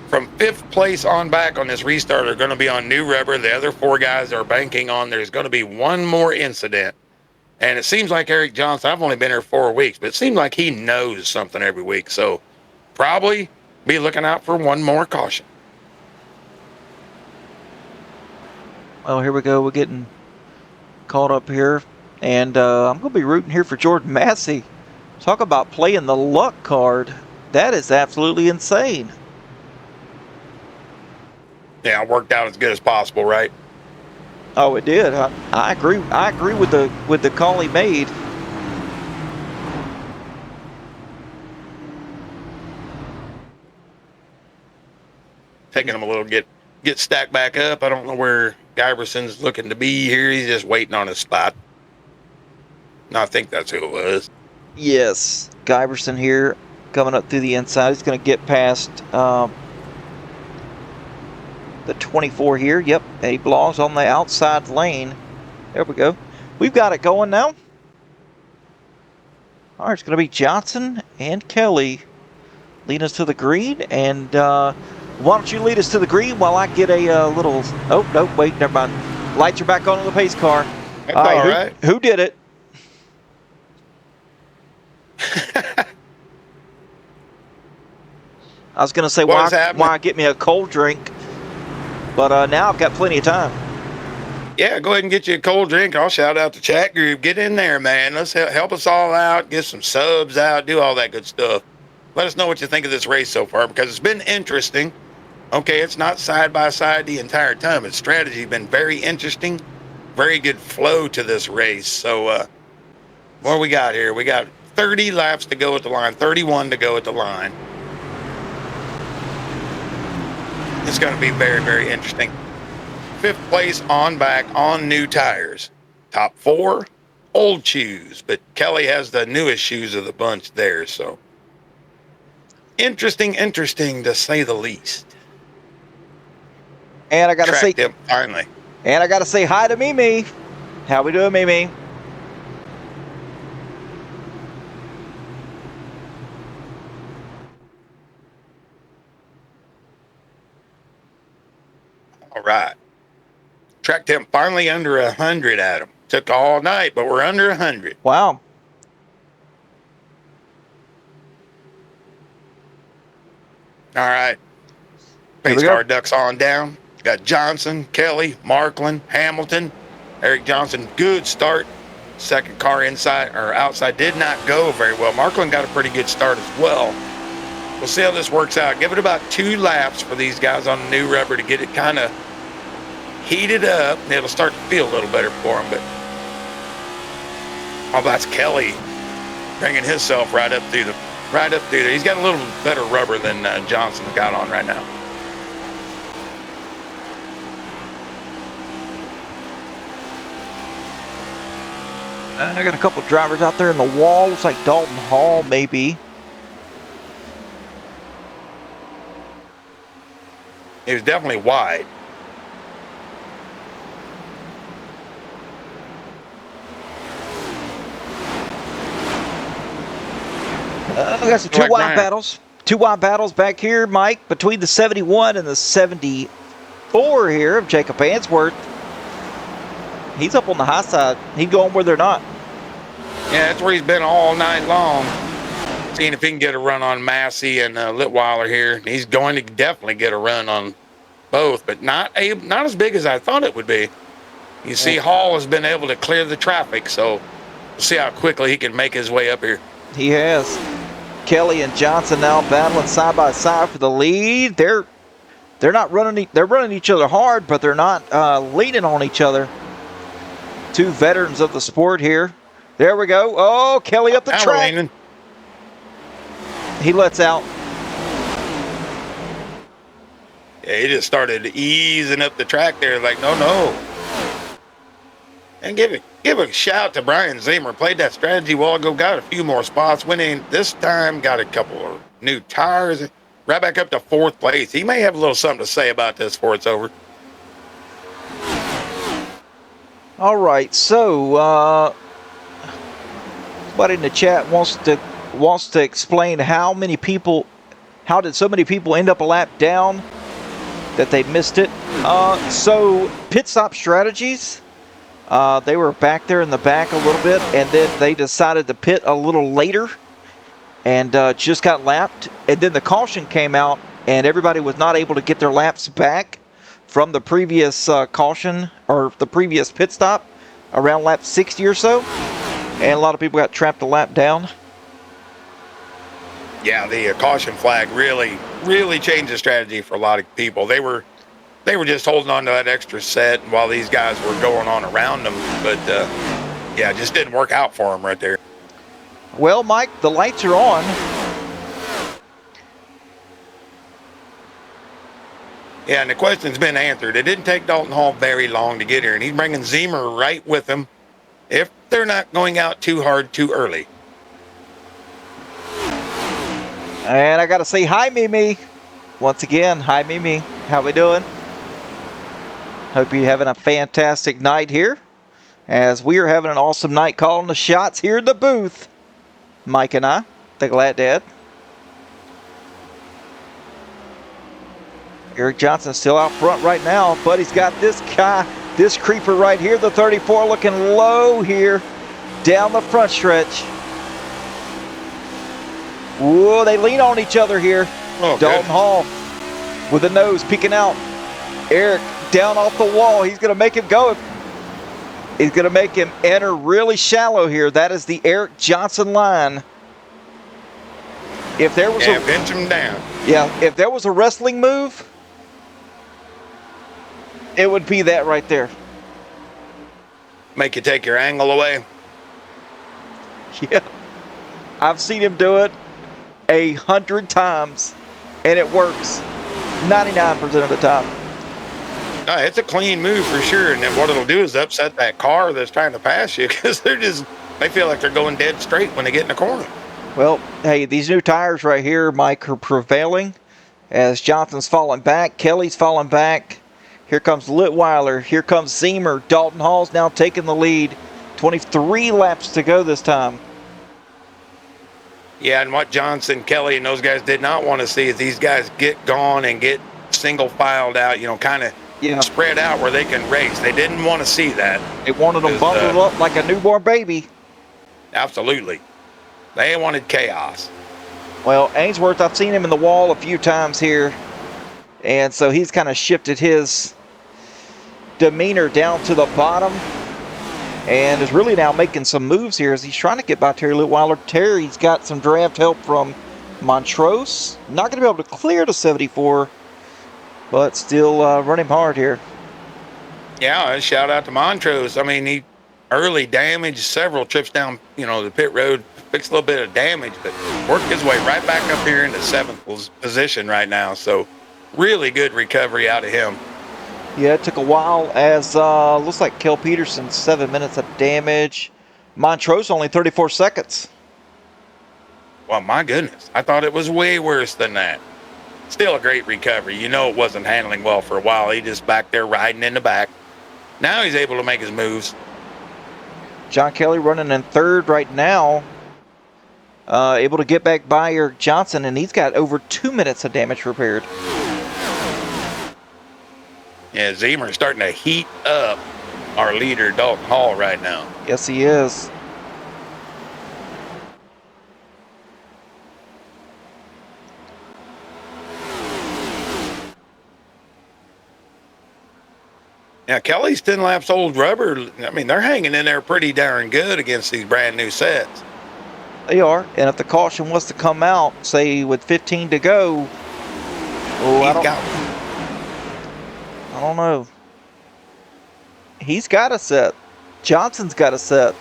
from 5th place on back on this restart are going to be on new rubber. The other 4 guys are banking on there's going to be one more incident. And it seems like Eric Johnson, I've only been here 4 weeks, but it seems like he knows something every week. So probably be looking out for one more caution. Well, here we go. We're getting caught up here. And I'm going to be rooting here for Jordan Massey. Talk about playing the luck card. That is absolutely insane. Yeah, it worked out as good as possible, right? Oh, it did. I agree. I agree with the call he made. Taking him a little get stacked back up. I don't know where Giberson's looking to be here. He's just waiting on his spot. No, I think that's who it was. Yes, Giberson here coming up through the inside. He's going to get past the 24 here. Yep, and he belongs on the outside lane. There we go. We've got it going now. All right, it's going to be Johnson and Kelly leading us to the green. And why don't you lead us to the green while I get a little... Oh, no, wait, never mind. Lights are back on the pace car. That's all right. Who did it? I was going to say, why get me a cold drink? But now I've got plenty of time. Yeah, go ahead and get you a cold drink. I'll shout out the chat group. Get in there, man. Let's help us all out. Get some subs out. Do all that good stuff. Let us know what you think of this race so far, because it's been interesting. Okay, it's not side by side the entire time. Its strategy been very interesting. Very good flow to this race. So what we got here? We got 30 laps to go at the line. 31 to go at the line. It's going to be very, very interesting. 5th place on back on new tires. Top 4, old shoes. But Kelly has the newest shoes of the bunch there. So interesting to say the least. And I got to say, finally. And I got to say hi to Mimi. How we doing, Mimi? All right. Track temp finally under 100, Adam. Took all night, but we're under 100. Wow. All right. Here we Pace go. car ducks on down. Got Johnson, Kelly, Markland, Hamilton, Eric Johnson. Good start. Second car inside or outside did not go very well. Markland got a pretty good start as well. We'll see how this works out. Give it about 2 laps for these guys on the new rubber to get it kind of heated up. It'll start to feel a little better for them. But oh, that's Kelly bringing himself right up through there. He's got a little better rubber than Johnson's got on right now. I got a couple drivers out there in the wall. Looks like Dalton Hall, maybe. It was definitely wide. We got some two wide battles. 2 wide battles back here, Mike, between the 71 and the 74 here of Jacob Answorth. He's up on the high side. He's going where they're not. Yeah, that's where he's been all night long. Seeing if he can get a run on Massey and Litweiler here. He's going to definitely get a run on both, but not as big as I thought it would be. You see, Hall has been able to clear the traffic, so we'll see how quickly he can make his way up here. He has. Kelly and Johnson now battling side by side for the lead. They're not running. They're running each other hard, but they're not leaning on each other. 2 veterans of the sport here. There we go. Oh, Kelly up the track. He lets out. Yeah, he just started easing up the track there, like no. And give a shout to Brian Zimmer. Played that strategy a while ago, got a few more spots, went in this time, got a couple of new tires, right back up to 4th place. He may have a little something to say about this before it's over. All right, so somebody in the chat wants to explain how did so many people end up a lap down that they missed it. So pit stop strategies. They were back there in the back a little bit, and then they decided to pit a little later and just got lapped. And then the caution came out, and everybody was not able to get their laps back from the previous caution or the previous pit stop around lap 60 or so. And a lot of people got trapped a lap down. Yeah, the caution flag really changed the strategy for a lot of people. They were just holding on to that extra set while these guys were going on around them. But, yeah, it just didn't work out for them right there. Well, Mike, the lights are on. Yeah, and the question's been answered. It didn't take Dalton Hall very long to get here, and he's bringing Zimmer right with him if they're not going out too hard too early. And I got to say hi, Mimi. Once again, hi, Mimi. How we doing? Hope you're having a fantastic night here, as we are having an awesome night calling the shots here in the booth. Mike and I, the Glad Dad. Eric Johnson still out front right now, but he's got this guy, this creeper right here, the 34, looking low here down the front stretch. Whoa, they lean on each other here. Oh, Dalton Hall with the nose peeking out. Eric down off the wall. He's going to make him go. He's going to make him enter really shallow here. That is the Eric Johnson line. If there was pinch him down. Yeah, if there was a wrestling move, it would be that right there. Make you take your angle away. Yeah. I've seen him do it 100 times, and it works 99% of the time. No, it's a clean move for sure, and then what it'll do is upset that car that's trying to pass you, because they feel like they're going dead straight when they get in the corner. Well, hey, these new tires right here, Mike, are prevailing as Johnson's falling back, Kelly's falling back. Here comes Litweiler, here comes Zimmer. Dalton Hall's now taking the lead. 23 laps to go this time. Yeah, and what Johnson, Kelly, and those guys did not want to see is these guys get gone and get single filed out, kind of spread out where they can race. They didn't want to see that. They wanted them bundled up like a newborn baby. Absolutely. They wanted chaos. Well, Ainsworth, I've seen him in the wall a few times here, and so he's kind of shifted his demeanor down to the bottom and is really now making some moves here as he's trying to get by Terry Litweiler. Terry's got some draft help from Montrose. Not going to be able to clear the 74, but still running hard here. Yeah, shout out to Montrose. I mean, he early damaged several trips down, the pit road, fixed a little bit of damage, but worked his way right back up here into 7th position right now. So really good recovery out of him. Yeah, it took a while as looks like Kel Peterson, 7 minutes of damage. Montrose only 34 seconds. Well, my goodness. I thought it was way worse than that. Still a great recovery. It wasn't handling well for a while. He just back there riding in the back. Now he's able to make his moves. John Kelly running in 3rd right now. Able to get back by Eric Johnson, and he's got over 2 minutes of damage repaired. Yeah, Zemer's starting to heat up our leader, Dalton Hall, right now. Yes, he is. Now, Kelly's 10 laps old rubber. I mean, they're hanging in there pretty darn good against these brand new sets. They are, and if the caution was to come out, say with 15 to go, I don't know. He's got a set. Johnson's got a set.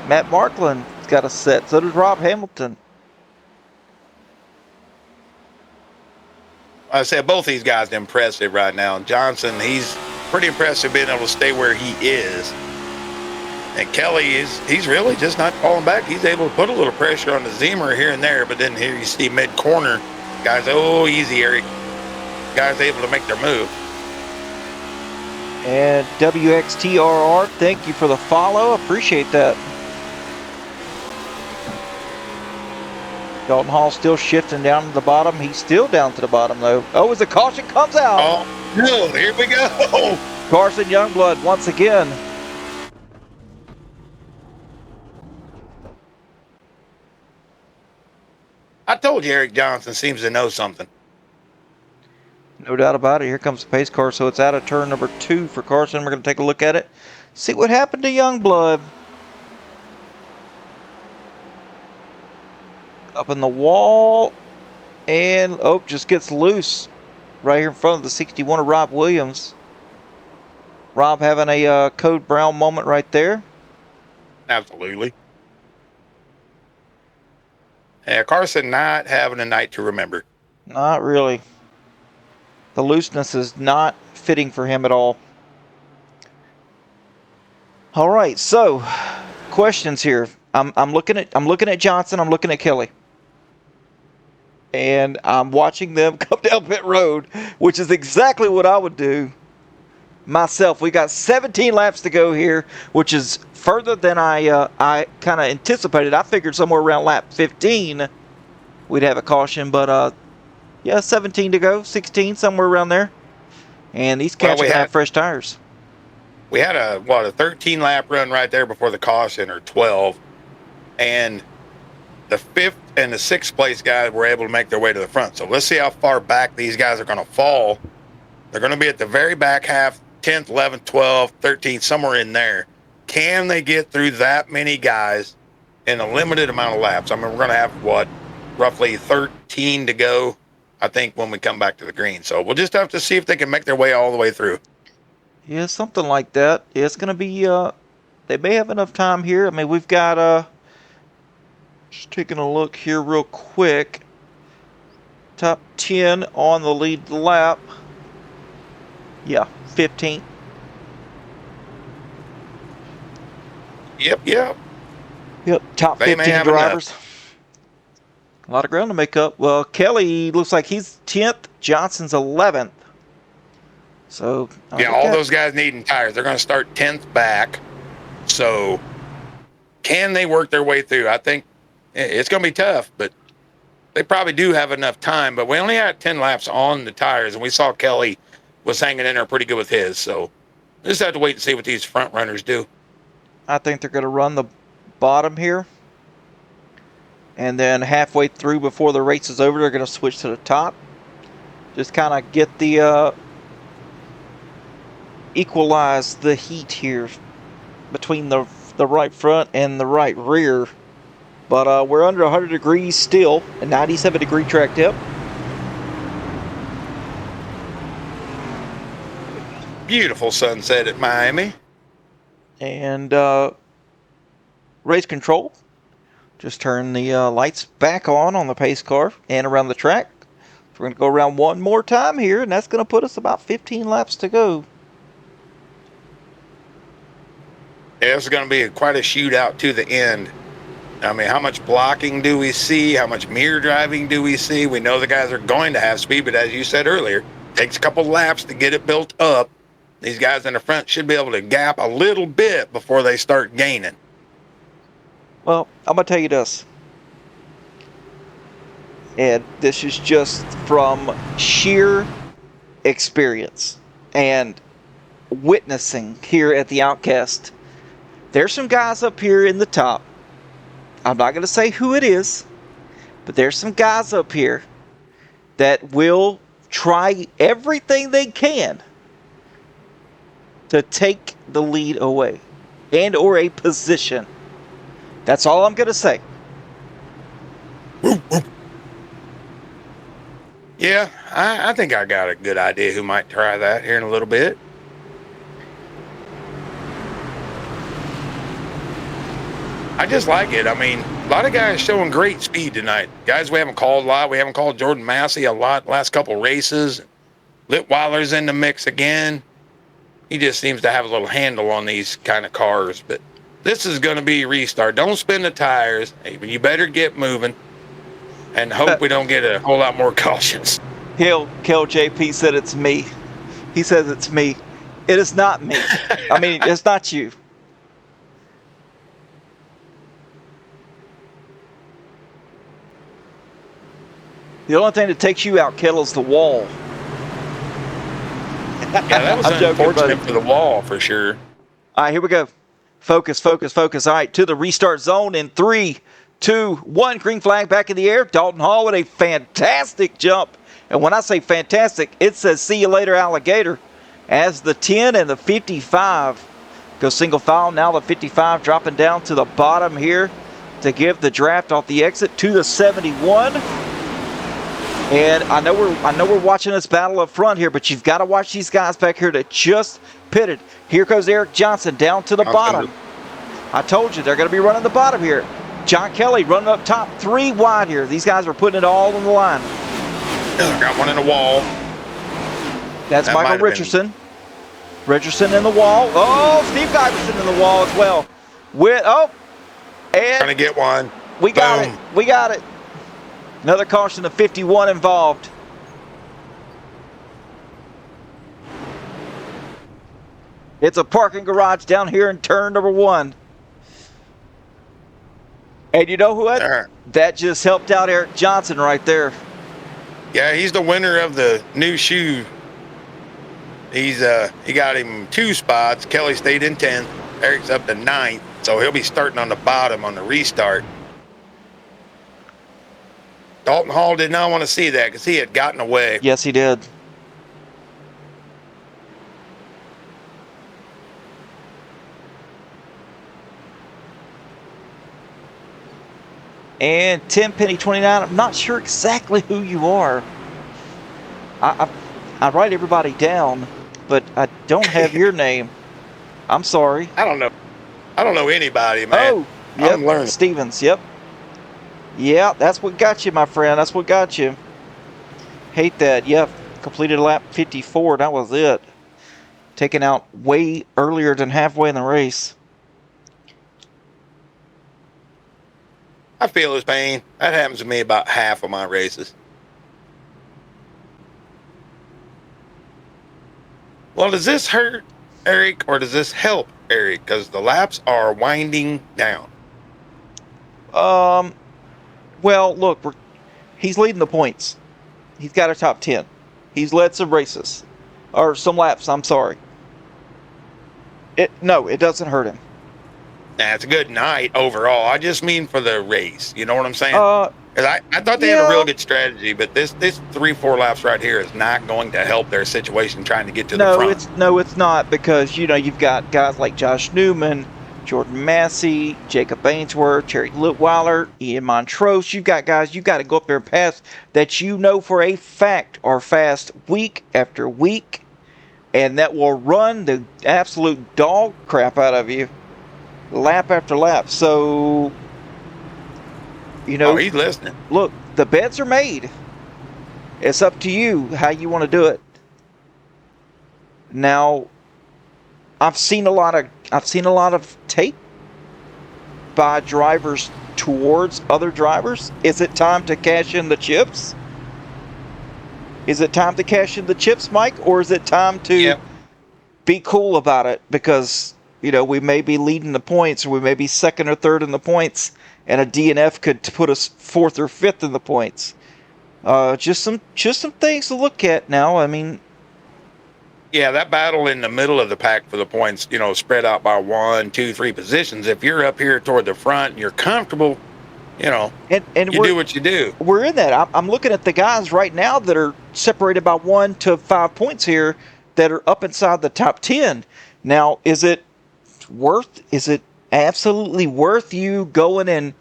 Matt Markland's got a set. So does Rob Hamilton. I said both these guys are impressive right now. Johnson, he's pretty impressive being able to stay where he is. And Kelly he's really just not falling back. He's able to put a little pressure on the Zemer here and there, but then here you see mid-corner, guys, easy, Eric. Guys able to make their move. And WXTRR, thank you for the follow. Appreciate that. Dalton Hall still shifting down to the bottom. He's still down to the bottom, though. Oh, as the caution comes out. Oh, no, here we go. Carson Youngblood once again. I told you Eric Johnson seems to know something. No doubt about it. Here comes the pace car, so it's out of turn number 2 for Carson. We're going to take a look at it. See what happened to Youngblood. Up in the wall. And, just gets loose. Right here in front of the 61 of Rob Williams. Rob having a Code Brown moment right there. Absolutely. Yeah, Carson not having a night to remember. Not really. The looseness is not fitting for him at all. All right, so questions here. I'm looking at Johnson. I'm looking at Kelly, and I'm watching them come down pit road, which is exactly what I would do myself. We got 17 laps to go here, which is further than I kind of anticipated. I figured somewhere around lap 15 we'd have a caution, but yeah, 17 to go, 16, somewhere around there. And these cats have fresh tires. We had a 13-lap run right there before the caution, or 12. And the 5th and the 6th place guys were able to make their way to the front. So let's see how far back these guys are going to fall. They're going to be at the very back half, 10th, 11th, 12th, 13th, somewhere in there. Can they get through that many guys in a limited amount of laps? I mean, we're going to have, roughly 13 to go, I think, when we come back to the green. So we'll just have to see if they can make their way all the way through. Yeah, something like that. Yeah, it's going to be, they may have enough time here. I mean, we've got, just taking a look here real quick. Top 10 on the lead lap. Yeah, 15. Yep. Yep, top 15 drivers. A lot of ground to make up. Well, Kelly looks like he's 10th. Johnson's 11th. So yeah, all those guys needing tires. They're going to start 10th back. So can they work their way through? I think it's going to be tough, but they probably do have enough time. But we only had 10 laps on the tires, and we saw Kelly was hanging in there pretty good with his. So we just have to wait and see what these front runners do. I think they're going to run the bottom here. And then halfway through before the race is over, they're going to switch to the top. Just kind of get the equalize the heat here between the right front and the right rear. But we're under 100 degrees still, a 97-degree track depth. Beautiful sunset at Miami. And race control. Just turn the lights back on the pace car and around the track. We're going to go around one more time here, and that's going to put us about 15 laps to go. Yeah, this is going to be quite a shootout to the end. I mean, how much blocking do we see? How much mirror driving do we see? We know the guys are going to have speed, but as you said earlier, it takes a couple laps to get it built up. These guys in the front should be able to gap a little bit before they start gaining. Well, I'm going to tell you this. And this is just from sheer experience and witnessing here at the Outcast. There's some guys up here in the top. I'm not going to say who it is, but there's some guys up here that will try everything they can to take the lead away and or a position. That's all I'm going to say. Yeah, I think I got a good idea who might try that here in a little bit. I just like it. I mean, a lot of guys showing great speed tonight. Guys we haven't called a lot. We haven't called Jordan Massey a lot last couple races. Litweiler's in the mix again. He just seems to have a little handle on these kind of cars. But this is going to be a restart. Don't spin the tires. Hey, you better get moving and hope we don't get a whole lot more cautions. Kel JP said it's me. He says it's me. It is not me. I mean, it's not you. The only thing that takes you out, Kettle, is the wall. Yeah, that was unfortunate for the wall, for sure. All right, here we go. Focus, focus, focus. All right, to the restart zone in 3, 2, 1. Green flag back in the air. Dalton Hall with a fantastic jump. And when I say fantastic, it says see you later, alligator. As the 10 and the 55 go single file. Now the 55 dropping down to the bottom here to give the draft off the exit to the 71. And I know we're watching this battle up front here, but you've got to watch these guys back here that just pitted. Here goes Eric Johnson down to the bottom. I told you they're going to be running the bottom here. John Kelly running up top, 3 wide here. These guys are putting it all on the line. Got one in the wall. That's Michael Richardson. Richardson in the wall. Oh, Steve Guyverson in the wall as well. And trying to get one. We got it. We got it. Another caution, the 51 involved. It's a parking garage down here in turn number 1. And you know what? That just helped out Eric Johnson right there. Yeah, he's the winner of the new shoe. He got him 2 spots. Kelly stayed in 10th. Eric's up to 9th, so he'll be starting on the bottom on the restart. Dalton Hall did not want to see that because he had gotten away. Yes, he did. And Tim Penny 29, I'm not sure exactly who you are. I write everybody down, but I don't have your name. I'm sorry. I don't know anybody, man. Oh, yep. I'm learning. Stevens, yep. Yeah, that's what got you, my friend. That's what got you. Hate that. Yep. Completed lap 54. That was it. Taken out way earlier than halfway in the race. I feel his pain. That happens to me about half of my races. Well, does this hurt Eric or does this help Eric? Because the laps are winding down. Well, look, he's leading the points. He's got a top 10. He's led some races. Or some laps, I'm sorry. No, it doesn't hurt him. Nah, it's a good night overall. I just mean for the race. You know what I'm saying? Uh, Because I thought they had a yeah. real good strategy, but this 3-4 laps right here is not going to help their situation trying to get to the front. It's not, because you've got guys like Josh Newman, Jordan Massey, Jacob Ainsworth, Terry Litweiler, Ian Montrose. You've got guys you got to go up there and pass that you know for a fact are fast week after week, and that will run the absolute dog crap out of you lap after lap. So, Oh, he's listening. look, the bets are made. It's up to you how you want to do it. Now, I've seen a lot of tape by drivers towards other drivers. Is it time to cash in the chips? Is it time to cash in the chips, Mike, or is it time to be cool about it? Because we may be leading the points, or we may be second or third in the points, and a DNF could put us fourth or fifth in the points. Just some things to look at now. I mean, yeah, that battle in the middle of the pack for the points, spread out by 1, 2, 3 positions. If you're up here toward the front and you're comfortable, and you do what you do. We're in that. I'm looking at the guys right now that are separated by 1 to 5 points here that are up inside the top 10. Now, is it absolutely worth you going and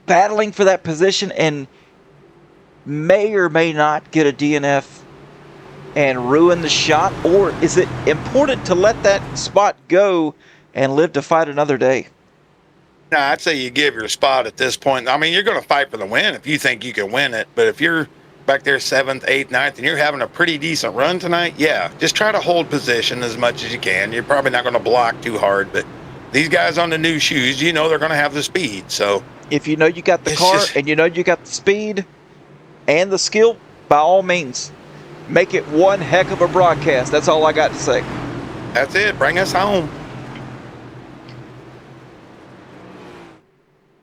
battling for that position and may or may not get a DNF and ruin the shot? Or is it important to let that spot go and live to fight another day? No, I'd say you give your spot at this point. I mean, you're going to fight for the win if you think you can win it. But if you're back there 7th, 8th, 9th, and you're having a pretty decent run tonight, yeah, just try to hold position as much as you can. You're probably not going to block too hard, but these guys on the new shoes, they're going to have the speed. So if you got the car and you got the speed and the skill, by all means, make it one heck of a broadcast. That's all I got to say. That's it. Bring us home.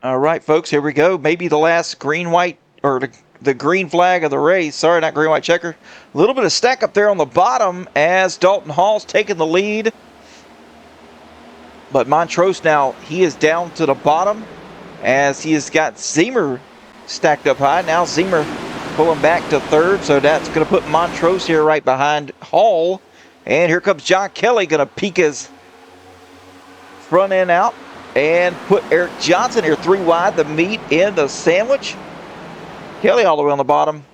All right, folks, here we go. Maybe the last green-white, or the green flag of the race. Sorry, not green-white checker. A little bit of stack up there on the bottom as Dalton Hall's taking the lead. But Montrose now, he is down to the bottom as he has got Zemer stacked up high. Now Zemer pulling back to third, so that's going to put Montrose here right behind Hall. And here comes John Kelly, going to peek his front end out and put Eric Johnson here 3 wide, the meat in the sandwich. Kelly all the way on the bottom.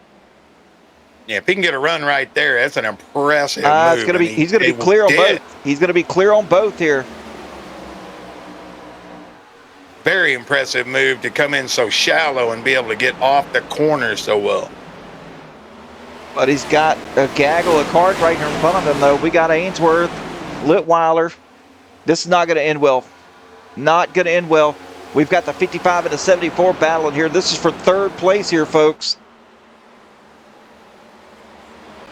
Yeah, if he can get a run right there, that's an impressive move. He's going to be clear on both. He's going to be clear on both here. Very impressive move to come in so shallow and be able to get off the corner so well. But he's got a gaggle of cars right here in front of him, though. We got Ainsworth, Litweiler. This is not going to end well. Not going to end well. We've got the 55 and the 74 battling here. This is for third place here, folks.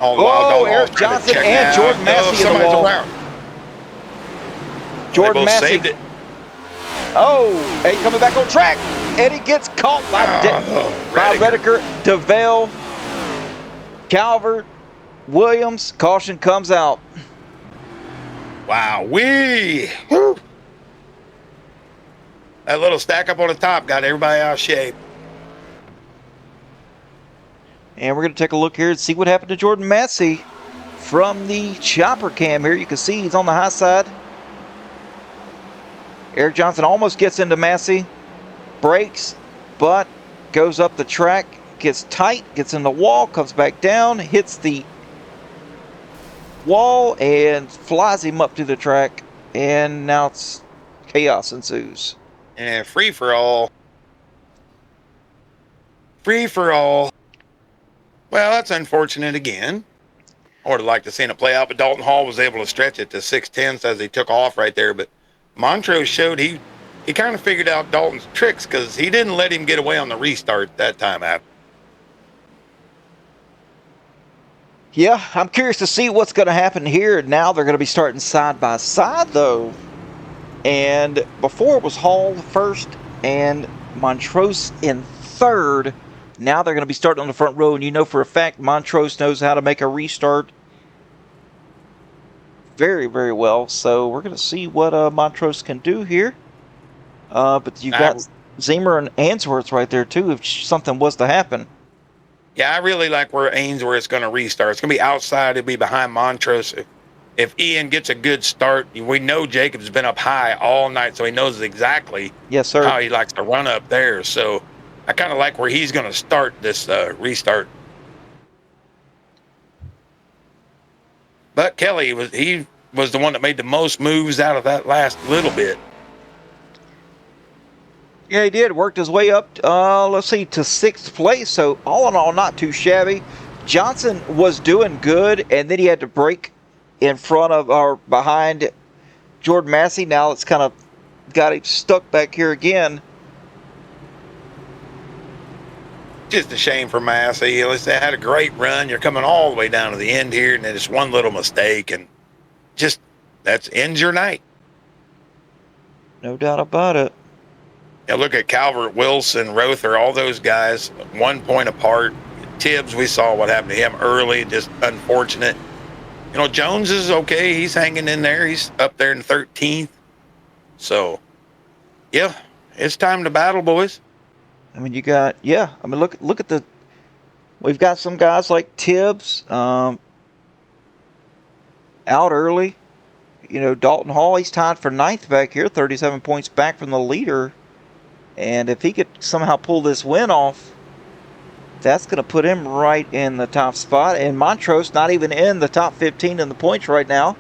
Eric Johnson and Jordan Massey in the wall. Jordan Massey saved it. Oh, and he coming back on track. And he gets caught by Redeker, DeVale, Calvert, Williams. Caution comes out. Wow, that little stack up on the top got everybody out of shape. And we're going to take a look here and see what happened to Jordan Massey from the chopper cam here. You can see he's on the high side. Eric Johnson almost gets into Massey, brakes, but goes up the track, gets tight, gets in the wall, comes back down, hits the wall, and flies him up to the track. And now it's chaos ensues. And free for all. Free for all. Well, that's unfortunate again. I would have liked to seen it play out, but Dalton Hall was able to stretch it to 6/10 as he took off right there. But Montrose showed he kind of figured out Dalton's tricks because he didn't let him get away on the restart that time out. Yeah, I'm curious to see what's going to happen here. Now they're going to be starting side by side, though. And before it was Hall first and Montrose in third. Now they're going to be starting on the front row, and you know for a fact Montrose knows how to make a restart very, very well. So we're going to see what Montrose can do here. But you've got Zemer and Answorth right there too. If something was to happen. Yeah, I really like where Ainsworth's going to restart. It's going to be outside. It'll be behind Montrose. If Ian gets a good start, we know Jacob's been up high all night, so he knows exactly Yes, sir. how he likes to run up there. So I kind of like where he's going to start this restart. But Kelly was the one that made the most moves out of that last little bit. Yeah, he did. Worked his way up, let's see, to 6th place. So all in all, not too shabby. Johnson was doing good, and then he had to break in front of or behind Jordan Massey. Now it's kind of got him stuck back here again. Just a shame for Massey. They had a great run. You're coming all the way down to the end here, and then just one little mistake, and just that's ends your night. No doubt about it. Yeah, look at Calvert, Wilson, Rother, all those guys, 1 point apart. Tibbs, we saw what happened to him early, just unfortunate. You know, Jones is okay. He's hanging in there. He's up there in 13th. So, yeah, it's time to battle, boys. I mean, look at the. We've got some guys like Tibbs out early. You know, Dalton Hall, he's tied for 9th back here, 37 points back from the leader. And if he could somehow pull this win off, that's going to put him right in the top spot. And Montrose not even in the top 15 in the points right now.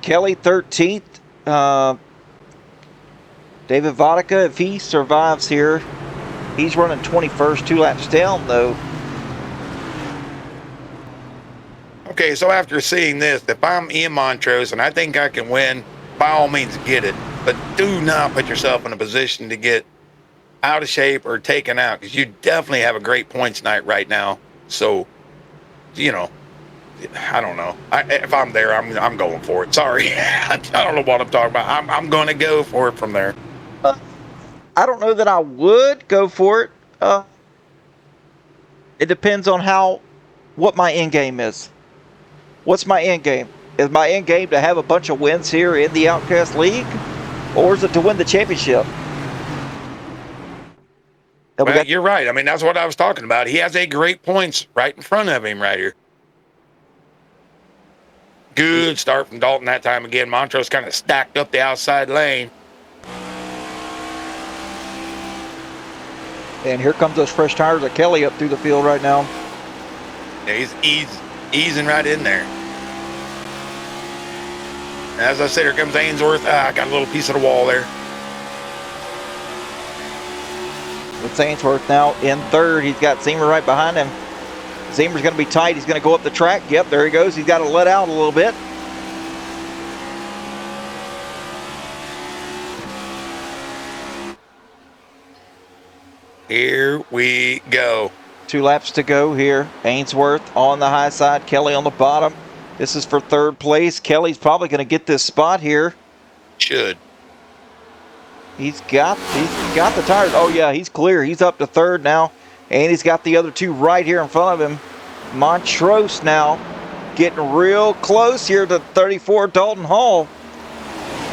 Kelly 13th. David Vodka, if he survives here, he's running 21st, 2 laps down though. Okay, so after seeing this, if I'm Ian Montrose and I think I can win, by all means get it. But do not put yourself in a position to get out of shape or taken out, because you definitely have a great points night right now. So, you know, I don't know. If I'm there, I'm going for it. Sorry, I don't know what I'm talking about. I'm going to go for it from there. I don't know that I would go for it. It depends on what my end game is. What's my end game? Is my end game to have a bunch of wins here in the Outcast League, or is it to win the championship? Well, you're right. I mean, that's what I was talking about. He has a great points right in front of him right here. Good start from Dalton that time again. Montrose kind of stacked up the outside lane. And here comes those fresh tires of Kelly up through the field right now. Yeah, he's easing right in there. As I said, here comes Ainsworth. I got a little piece of the wall there. With Ainsworth now in 3rd. He's got Zemer right behind him. Zemer's going to be tight. He's going to go up the track. Yep, there he goes. He's got to let out a little bit. Here we go. 2 laps to go here. Ainsworth on the high side. Kelly on the bottom. This is for 3rd place. Kelly's probably going to get this spot here. Should. He's got the tires. Oh, yeah, he's clear. He's up to 3rd now. And he's got the other 2 right here in front of him. Montrose now getting real close here to 34, Dalton Hall.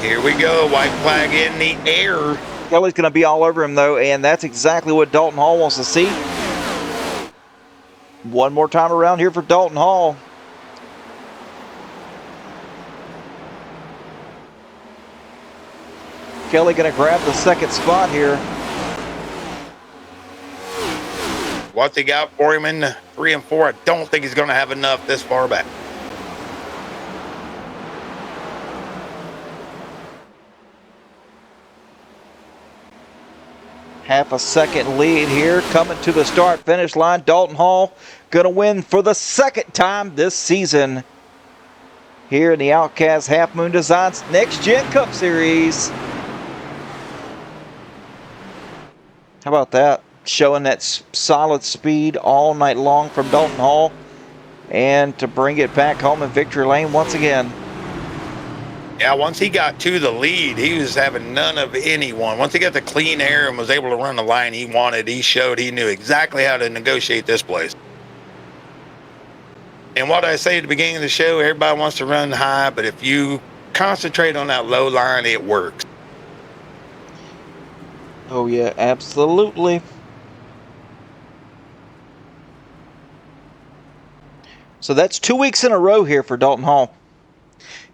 Here we go. White flag in the air. Kelly's going to be all over him, though, and that's exactly what Dalton Hall wants to see. One more time around here for Dalton Hall. Kelly going to grab the 2nd spot here. What's he got for him in 3 and 4? I don't think he's going to have enough this far back. Half a second lead here coming to the start finish line. Dalton Hall going to win for the 2nd time this season here in the Outcast Half Moon Designs Next Gen Cup Series. How about that? Showing that solid speed all night long from Dalton Hall, and to bring it back home in victory lane once again. Yeah, once he got to the lead, he was having none of anyone. Once he got the clean air and was able to run the line he wanted, he showed he knew exactly how to negotiate this place. And what I say at the beginning of the show, everybody wants to run high, but if you concentrate on that low line, it works. Oh, yeah, absolutely. So that's 2 weeks in a row here for Dalton Hall.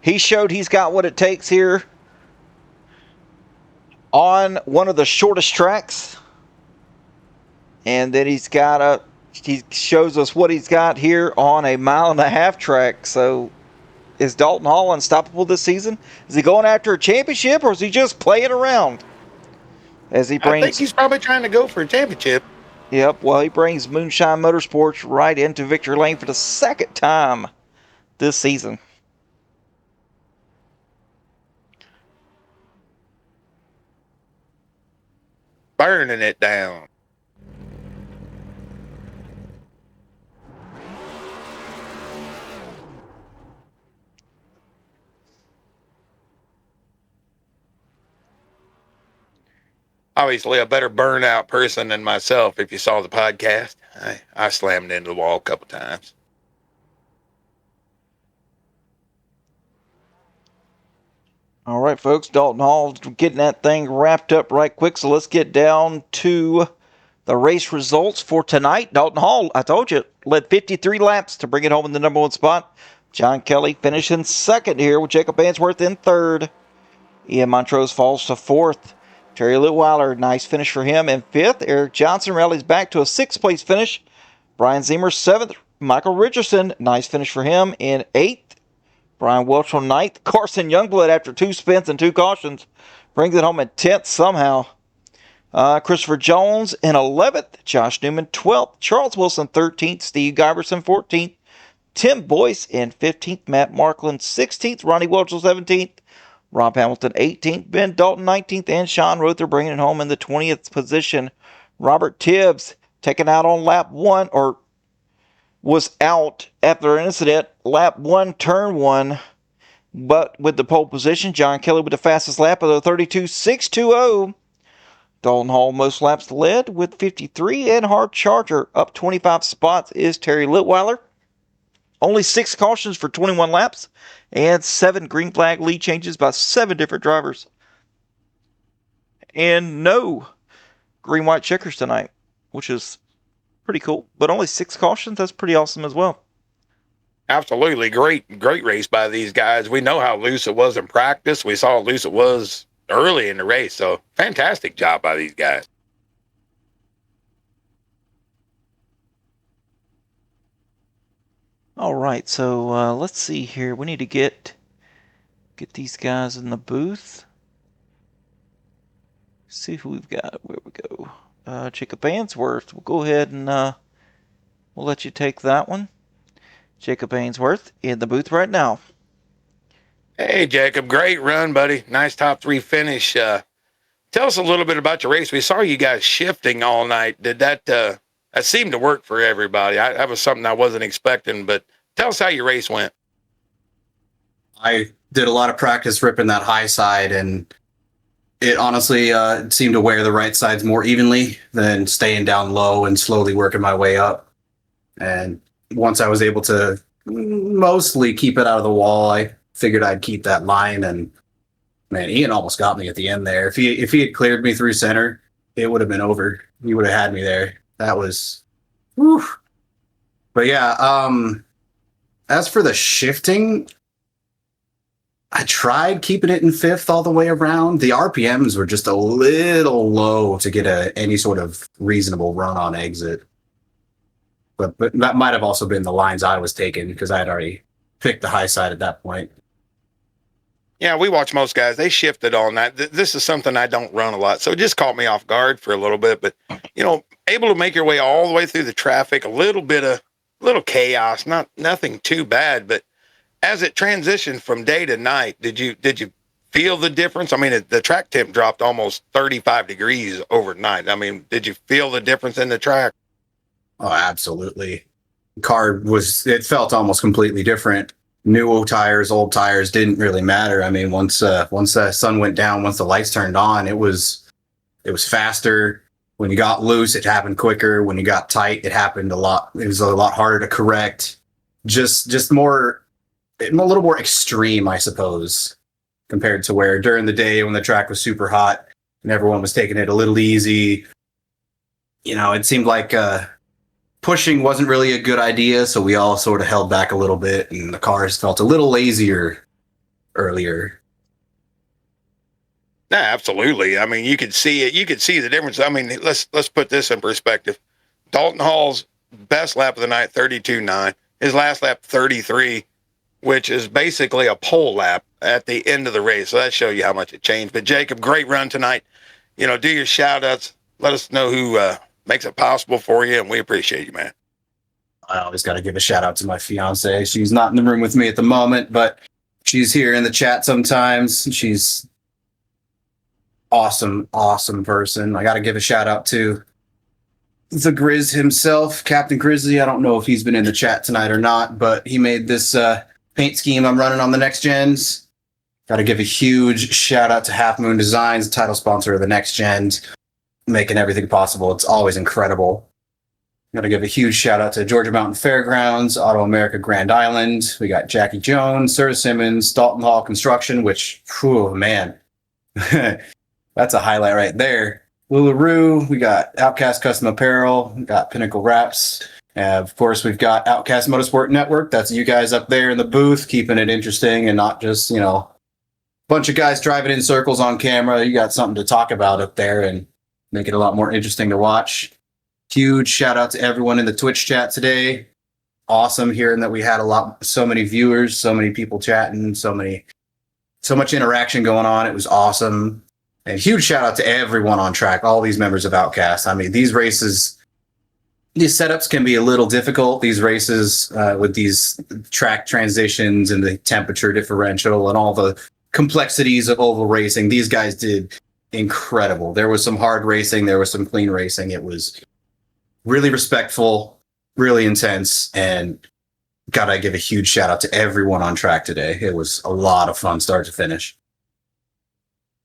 He showed he's got what it takes here on one of the shortest tracks. And then he shows us what he's got here on a 1.5 mile track. So is Dalton Hall unstoppable this season? Is he going after a championship or is he just playing around? As he I think brings, he's probably trying to go for a championship. yep, well, he brings Moonshine Motorsports right into victory lane for the second time this season. Burning it down. Obviously a better burnout person than myself. If you saw the podcast, I slammed into the wall a couple times. All right, folks, Dalton Hall getting that thing wrapped up right quick. So let's get down to the race results for tonight. Dalton Hall, I told you, led 53 laps to bring it home in the number one spot. John Kelly finishing second here with Jacob Answorth in third. Ian Montrose falls to fourth. Terry Litweiler, nice finish for him in fifth. Eric Johnson rallies back to a sixth place finish. Brian Zemer seventh. Michael Richardson, nice finish for him in eighth. Brian Welch on ninth. Carson Youngblood, after 2 spins and 2 cautions, brings it home in 10th somehow. Christopher Jones in 11th. Josh Newman 12th. Charles Wilson 13th. Steve Giberson 14th. Tim Boyce in 15th. Matt Markland 16th. Ronnie Welch 17th. Rob Hamilton 18th. Ben Dalton 19th. And Sean Rother bringing it home in the 20th position. Robert Tibbs taken out on lap 1, or was out after an incident, lap 1, turn 1, but with the pole position. John Kelly with the fastest lap of the 32.620. Dalton Hall most laps led with 53, and hard charger up 25 spots is Terry Litweiler. Only 6 cautions for 21 laps, and 7 green flag lead changes by 7 different drivers. And no green-white checkers tonight, which is pretty cool. But only 6 cautions, that's pretty awesome as well. Absolutely. Great race by these guys. We know how loose it was in practice. We saw how loose it was early in the race. So fantastic job by these guys. All right, so let's see here. We need to get these guys in the booth. See who we've got. Where we go? Jacob Ainsworth. We'll go ahead and we'll let you take that one. Jacob Ainsworth in the booth right now. Hey, Jacob. Great run, buddy. Nice top 3 finish. Tell us a little bit about your race. We saw you guys shifting all night. Did that seemed to work for everybody? That was something I wasn't expecting, but tell us how your race went. I did a lot of practice ripping that high side, and it honestly seemed to wear the right sides more evenly than staying down low and slowly working my way up. And once I was able to mostly keep it out of the wall, I figured I'd keep that line. And man, Ian almost got me at the end there. If he had cleared me through center, it would have been over. He would have had me there. That was, whew. But yeah, as for the shifting, I tried keeping it in fifth all the way around. The RPMs were just a little low to get any sort of reasonable run on exit. But that might have also been the lines I was taking, because I had already picked the high side at that point. Yeah, we watch most guys. They shifted all night. This is something I don't run a lot, so it just caught me off guard for a little bit. But, able to make your way all the way through the traffic, a little chaos, nothing too bad. But as it transitioned from day to night, did you feel the difference? I mean, the track temp dropped almost 35 degrees overnight. I mean, did you feel the difference in the track? Oh, absolutely. It felt almost completely different. New tires, old tires didn't really matter. I mean, once the sun went down, once the lights turned on, it was faster. When you got loose, it happened quicker. When you got tight, it happened a lot. It was a lot harder to correct. Just more, a little more extreme, I suppose, compared to where during the day when the track was super hot, and everyone was taking it a little easy. It seemed like pushing wasn't really a good idea, so we all sort of held back a little bit, and the cars felt a little lazier earlier. Yeah, absolutely. I mean, you could see it. You could see the difference. I mean, let's put this in perspective. Dalton Hall's best lap of the night, 32.9. His last lap, 33, which is basically a pole lap at the end of the race. So that shows you how much it changed. But Jacob, great run tonight. Do your shout outs. Let us know who makes it possible for you, and we appreciate you, man. I always got to give a shout out to my fiance. She's not in the room with me at the moment, but she's here in the chat sometimes. She's awesome person. I got to give a shout out to the Grizz himself, Captain Grizzly. I don't know if he's been in the chat tonight or not, but he made this paint scheme I'm running on the Next Gens. Got to give a huge shout out to Half Moon Designs, the title sponsor of the Next Gens, making everything possible. It's always incredible. Got to give a huge shout out to Georgia Mountain Fairgrounds, Auto America Grand Island. We got Jackie Jones, Sir Simmons, Dalton Hall Construction, which, man, that's a highlight right there. Lularoe, we got Outcast Custom Apparel, we got Pinnacle Wraps. Of course, we've got Outcast Motorsport Network. That's you guys up there in the booth, keeping it interesting and not just, a bunch of guys driving in circles on camera. You got something to talk about up there and make it a lot more interesting to watch. Huge shout out to everyone in the Twitch chat today. Awesome hearing that we had so many viewers, so many people chatting, so much interaction going on. It was awesome. And huge shout out to everyone on track, all these members of Outcast. I mean, these setups can be a little difficult. These races with these track transitions and the temperature differential and all the complexities of oval racing, these guys did incredible. There was some hard racing. There was some clean racing. It was really respectful, really intense, and gotta give a huge shout out to everyone on track today. It was a lot of fun start to finish.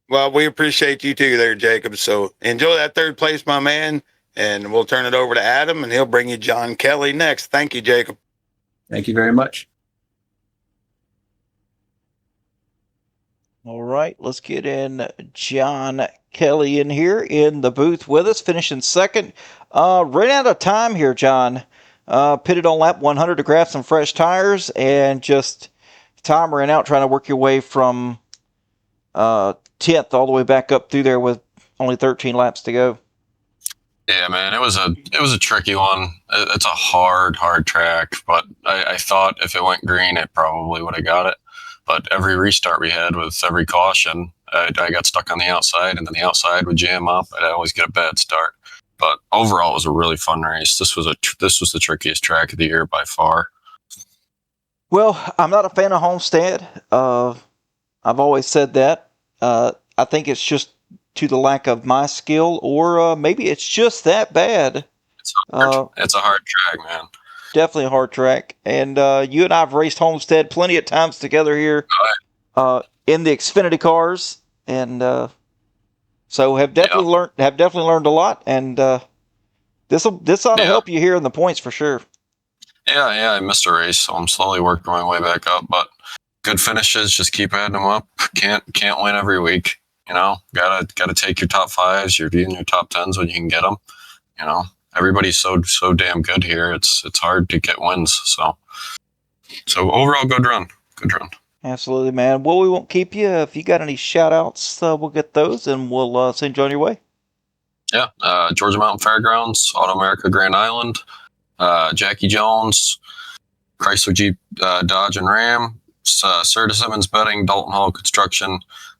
Well, we appreciate you too there, Jacob. So enjoy that third place, my man, and we'll turn it over to Adam, and he'll bring you John Kelly next. Thank you, Jacob. Thank you very much. All right, let's get in John Kelly in here in the booth with us, finishing second. Ran out of time here, John. Pitted on lap 100 to grab some fresh tires, and just time ran out trying to work your way from 10th all the way back up through there with only 13 laps to go. Yeah, man, it was a tricky one. It's a hard track, but I thought if it went green, it probably would have got it. But every restart we had with every caution, I got stuck on the outside, and then the outside would jam up. I'd always get a bad start. But overall, it was a really fun race. This was the trickiest track of the year by far. Well, I'm not a fan of Homestead. I've always said that. I think it's just to the lack of my skill, or maybe it's just that bad. It's a hard track, man. Definitely a hard track. And you and I have raced Homestead plenty of times together here in the Xfinity cars, and so have definitely learned a lot. And this ought to help you here in the points for sure. Yeah, I missed a race, so I'm slowly working my way back up. But good finishes, just keep adding them up. Can't win every week. Gotta take your top fives, your top tens when you can get them. Everybody's so damn good here. It's hard to get wins. So overall, good run. Absolutely, man. Well, we won't keep you. If you got any shout outs, we'll get those and we'll send you on your way. Yeah. Georgia Mountain Fairgrounds, Auto America Grand Island, Jackie Jones, Chrysler Jeep Dodge and Ram, Sir Simmons Betting, Dalton Hall Construction,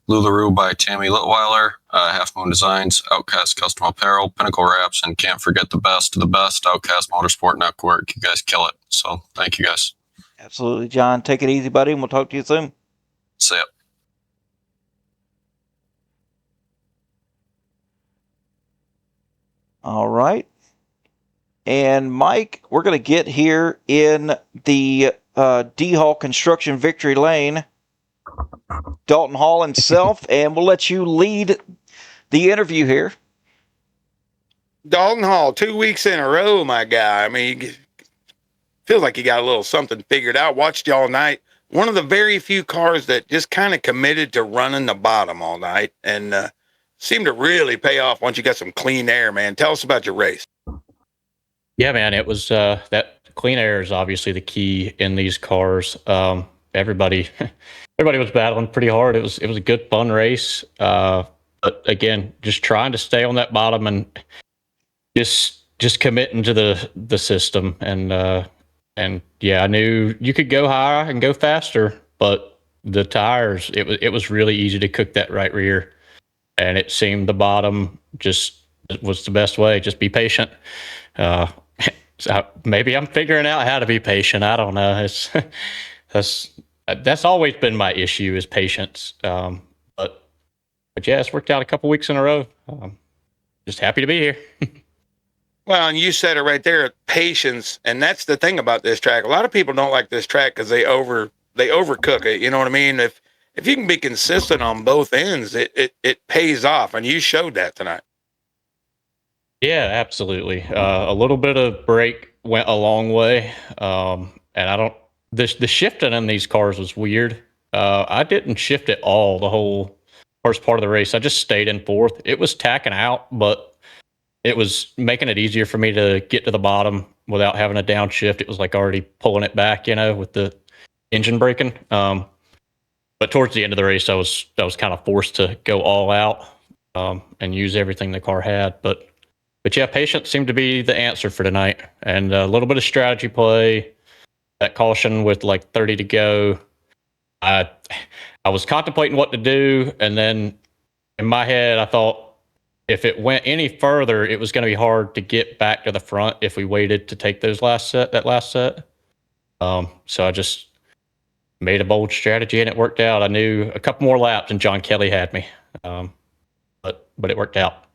Lularoe by Tammy Litweiler, Half Moon Designs, Outcast Custom Apparel, Pinnacle Wraps, and can't forget the best of the best, Outcast Motorsport Network. You guys kill it. So thank you guys. Absolutely, John. Take it easy, buddy, and we'll talk to you soon. See ya. All right. And Mike, we're going to get here in the D Hall Construction Victory Lane. Dalton Hall himself, and we'll let you lead the interview here. Dalton Hall, 2 weeks in a row, my guy. I mean, feels like you got a little something figured out. Watched you all night. One of the very few cars that just kind of committed to running the bottom all night. And seemed to really pay off once you got some clean air, man. Tell us about your race. Yeah, man, it was that clean air is obviously the key in these cars. Everybody, everybody was battling pretty hard. It was a good fun race. But again, just trying to stay on that bottom and just committing to the system. And yeah, I knew you could go higher and go faster, but the tires, it was really easy to cook that right rear, and it seemed the bottom just was the best way. Just be patient. Uh, so maybe I'm figuring out how to be patient. I don't know. It's that's always been my issue is patience. But yeah, it's worked out a couple weeks in a row. Just happy to be here. Well, and you said it right there, patience, and that's the thing about this track. A lot of people don't like this track because they overcook it. You know what I mean? If you can be consistent on both ends, it pays off, and you showed that tonight. Yeah, absolutely. A little bit of brake went a long way, and I don't. The shifting in these cars was weird. I didn't shift at all the whole first part of the race. I just stayed in fourth. It was tacking out, but it was making it easier for me to get to the bottom without having a downshift. It was like already pulling it back, with the engine braking. But towards the end of the race, I was kind of forced to go all out and use everything the car had. But yeah, patience seemed to be the answer for tonight, and a little bit of strategy play. That caution with like 30 to go, I was contemplating what to do, and then in my head, I thought if it went any further, it was going to be hard to get back to the front if we waited to take that last set. So I just made a bold strategy, and it worked out. I knew a couple more laps, and John Kelly had me, but it worked out.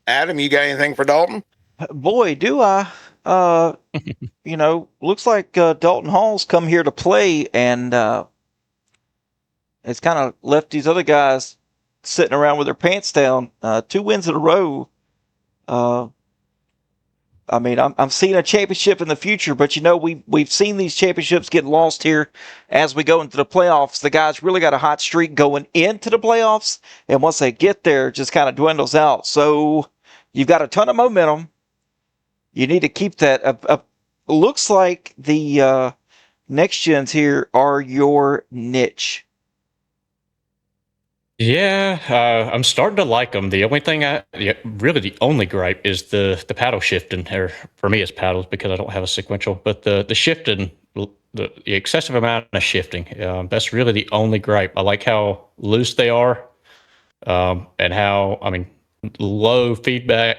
Adam, you got anything for Dalton? Boy, do I. Looks like Dalton Hall's come here to play, and it's kind of left these other guys sitting around with their pants down. 2 wins in a row. I'm seeing a championship in the future, but we've seen these championships get lost here as we go into the playoffs. The guys really got a hot streak going into the playoffs, and once they get there, it just kind of dwindles out. So you've got a ton of momentum. You need to keep that. Looks like the next gens here are your niche. Yeah, I'm starting to like them. The only thing really the only gripe is the paddle shifting, or for me it's paddles because I don't have a sequential, but the shifting, the excessive amount of shifting, that's really the only gripe. I like how loose they are, and how, low feedback.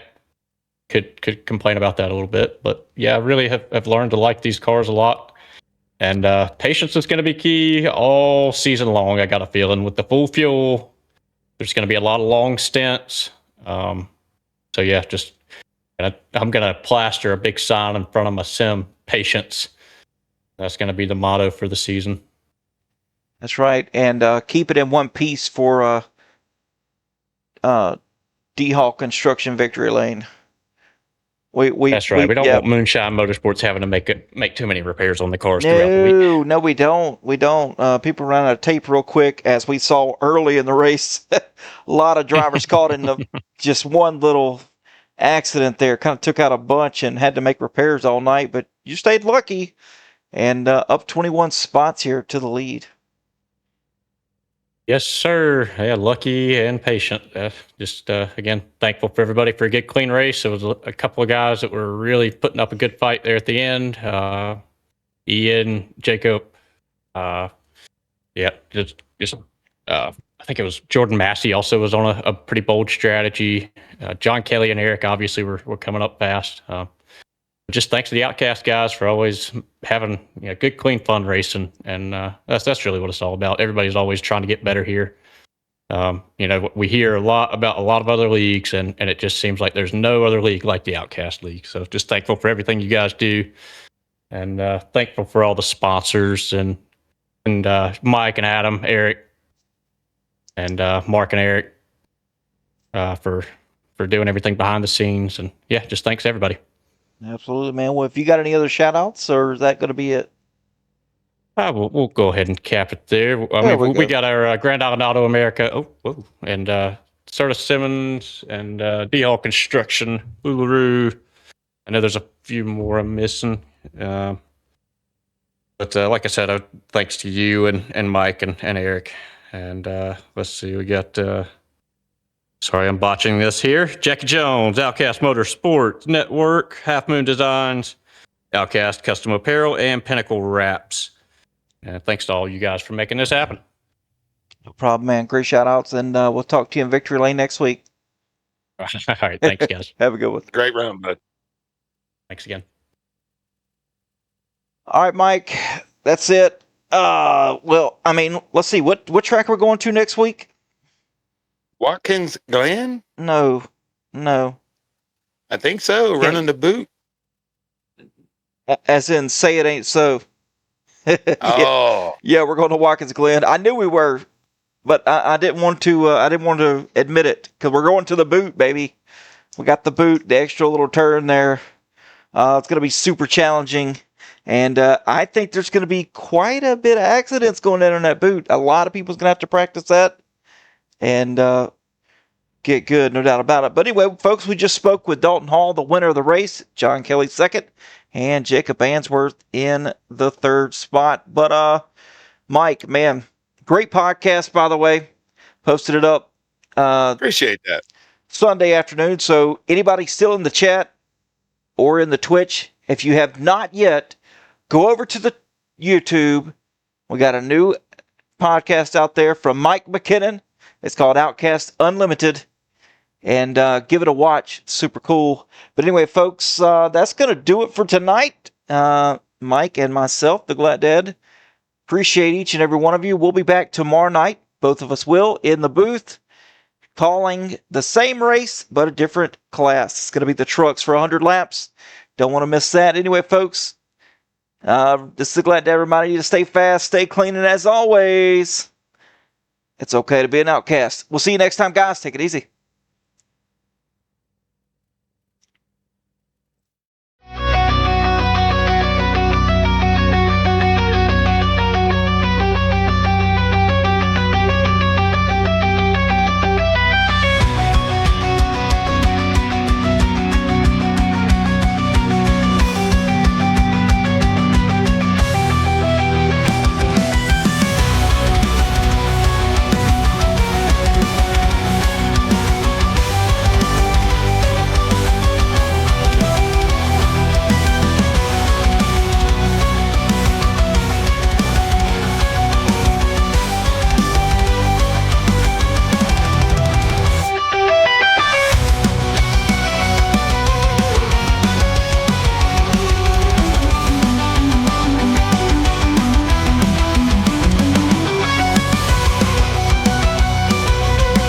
Could complain about that a little bit, but yeah, I really have learned to like these cars a lot. And patience is going to be key all season long. I got a feeling with the full fuel, there's going to be a lot of long stints. So yeah, I'm going to plaster a big sign in front of my sim, patience. That's going to be the motto for the season. That's right, and keep it in one piece for D-Hall Construction Victory Lane. That's right. We don't want Moonshine Motorsports having to make too many repairs on the cars throughout the week. No, we don't. We don't. People run out of tape real quick, as we saw early in the race. A lot of drivers caught in just one little accident there. Kind of took out a bunch and had to make repairs all night. But you stayed lucky, and up 21 spots here to the lead. Yes, sir. Yeah, lucky and patient. Again, thankful for everybody for a good, clean race. There was a couple of guys that were really putting up a good fight there at the end. Ian, Jacob, I think it was Jordan Massey also was on a pretty bold strategy. John Kelly and Eric obviously were coming up fast. Just thanks to the Outcast guys for always having good, clean, fun racing, and that's really what it's all about. Everybody's always trying to get better here. We hear a lot about a lot of other leagues, and it just seems like there's no other league like the Outcast League. So just thankful for everything you guys do, and thankful for all the sponsors and Mike and Adam, Eric, and Mark and Eric for doing everything behind the scenes. And yeah, just thanks everybody. Absolutely, man. Well, if you got any other shout-outs, or is that going to be it? We'll go ahead and cap it there. We got our Grand Island Auto America. And Serta Simmons and D-Hall Construction, Uluru. I know there's a few more I'm missing. But like I said, thanks to you and Mike and Eric. And let's see, we got, sorry, I'm botching this here. Jackie Jones, Outcast Motorsports Network, Half Moon Designs, Outcast Custom Apparel, and Pinnacle Wraps. And thanks to all you guys for making this happen. No problem, man. Great shout outs, and we'll talk to you in Victory Lane next week. All right, thanks, guys. Have a good one. Great run, bud. Thanks again. All right, Mike. That's it. Well, I mean, let's see. What track we're going to next week? Watkins Glen? No. I think so. Running the boot. As in, say it ain't so. Oh. Yeah, we're going to Watkins Glen. I knew we were, but I didn't want to. I didn't want to admit it because we're going to the boot, baby. We got the boot, the extra little turn there. It's going to be super challenging, and I think there's going to be quite a bit of accidents going in on that boot. A lot of people's going to have to practice that and get good, no doubt about it. But anyway, folks, we just spoke with Dalton Hall, the winner of the race, John Kelly second, and Jacob Answorth in the third spot. But Mike, man, great podcast, by the way. Posted it up Appreciate that. Sunday afternoon. So anybody still in the chat or in the Twitch, if you have not yet, go over to the YouTube. We got a new podcast out there from Mike McKinnon. It's called Outcast Unlimited. And give it a watch. It's super cool. But anyway, folks, that's going to do it for tonight. Mike and myself, the Glad Dad, appreciate each and every one of you. We'll be back tomorrow night. Both of us will in the booth, calling the same race, but a different class. It's going to be the trucks for 100 laps. Don't want to miss that. Anyway, folks, this is the Glad Dad reminding you to stay fast, stay clean, and as always, it's okay to be an outcast. We'll see you next time, guys. Take it easy.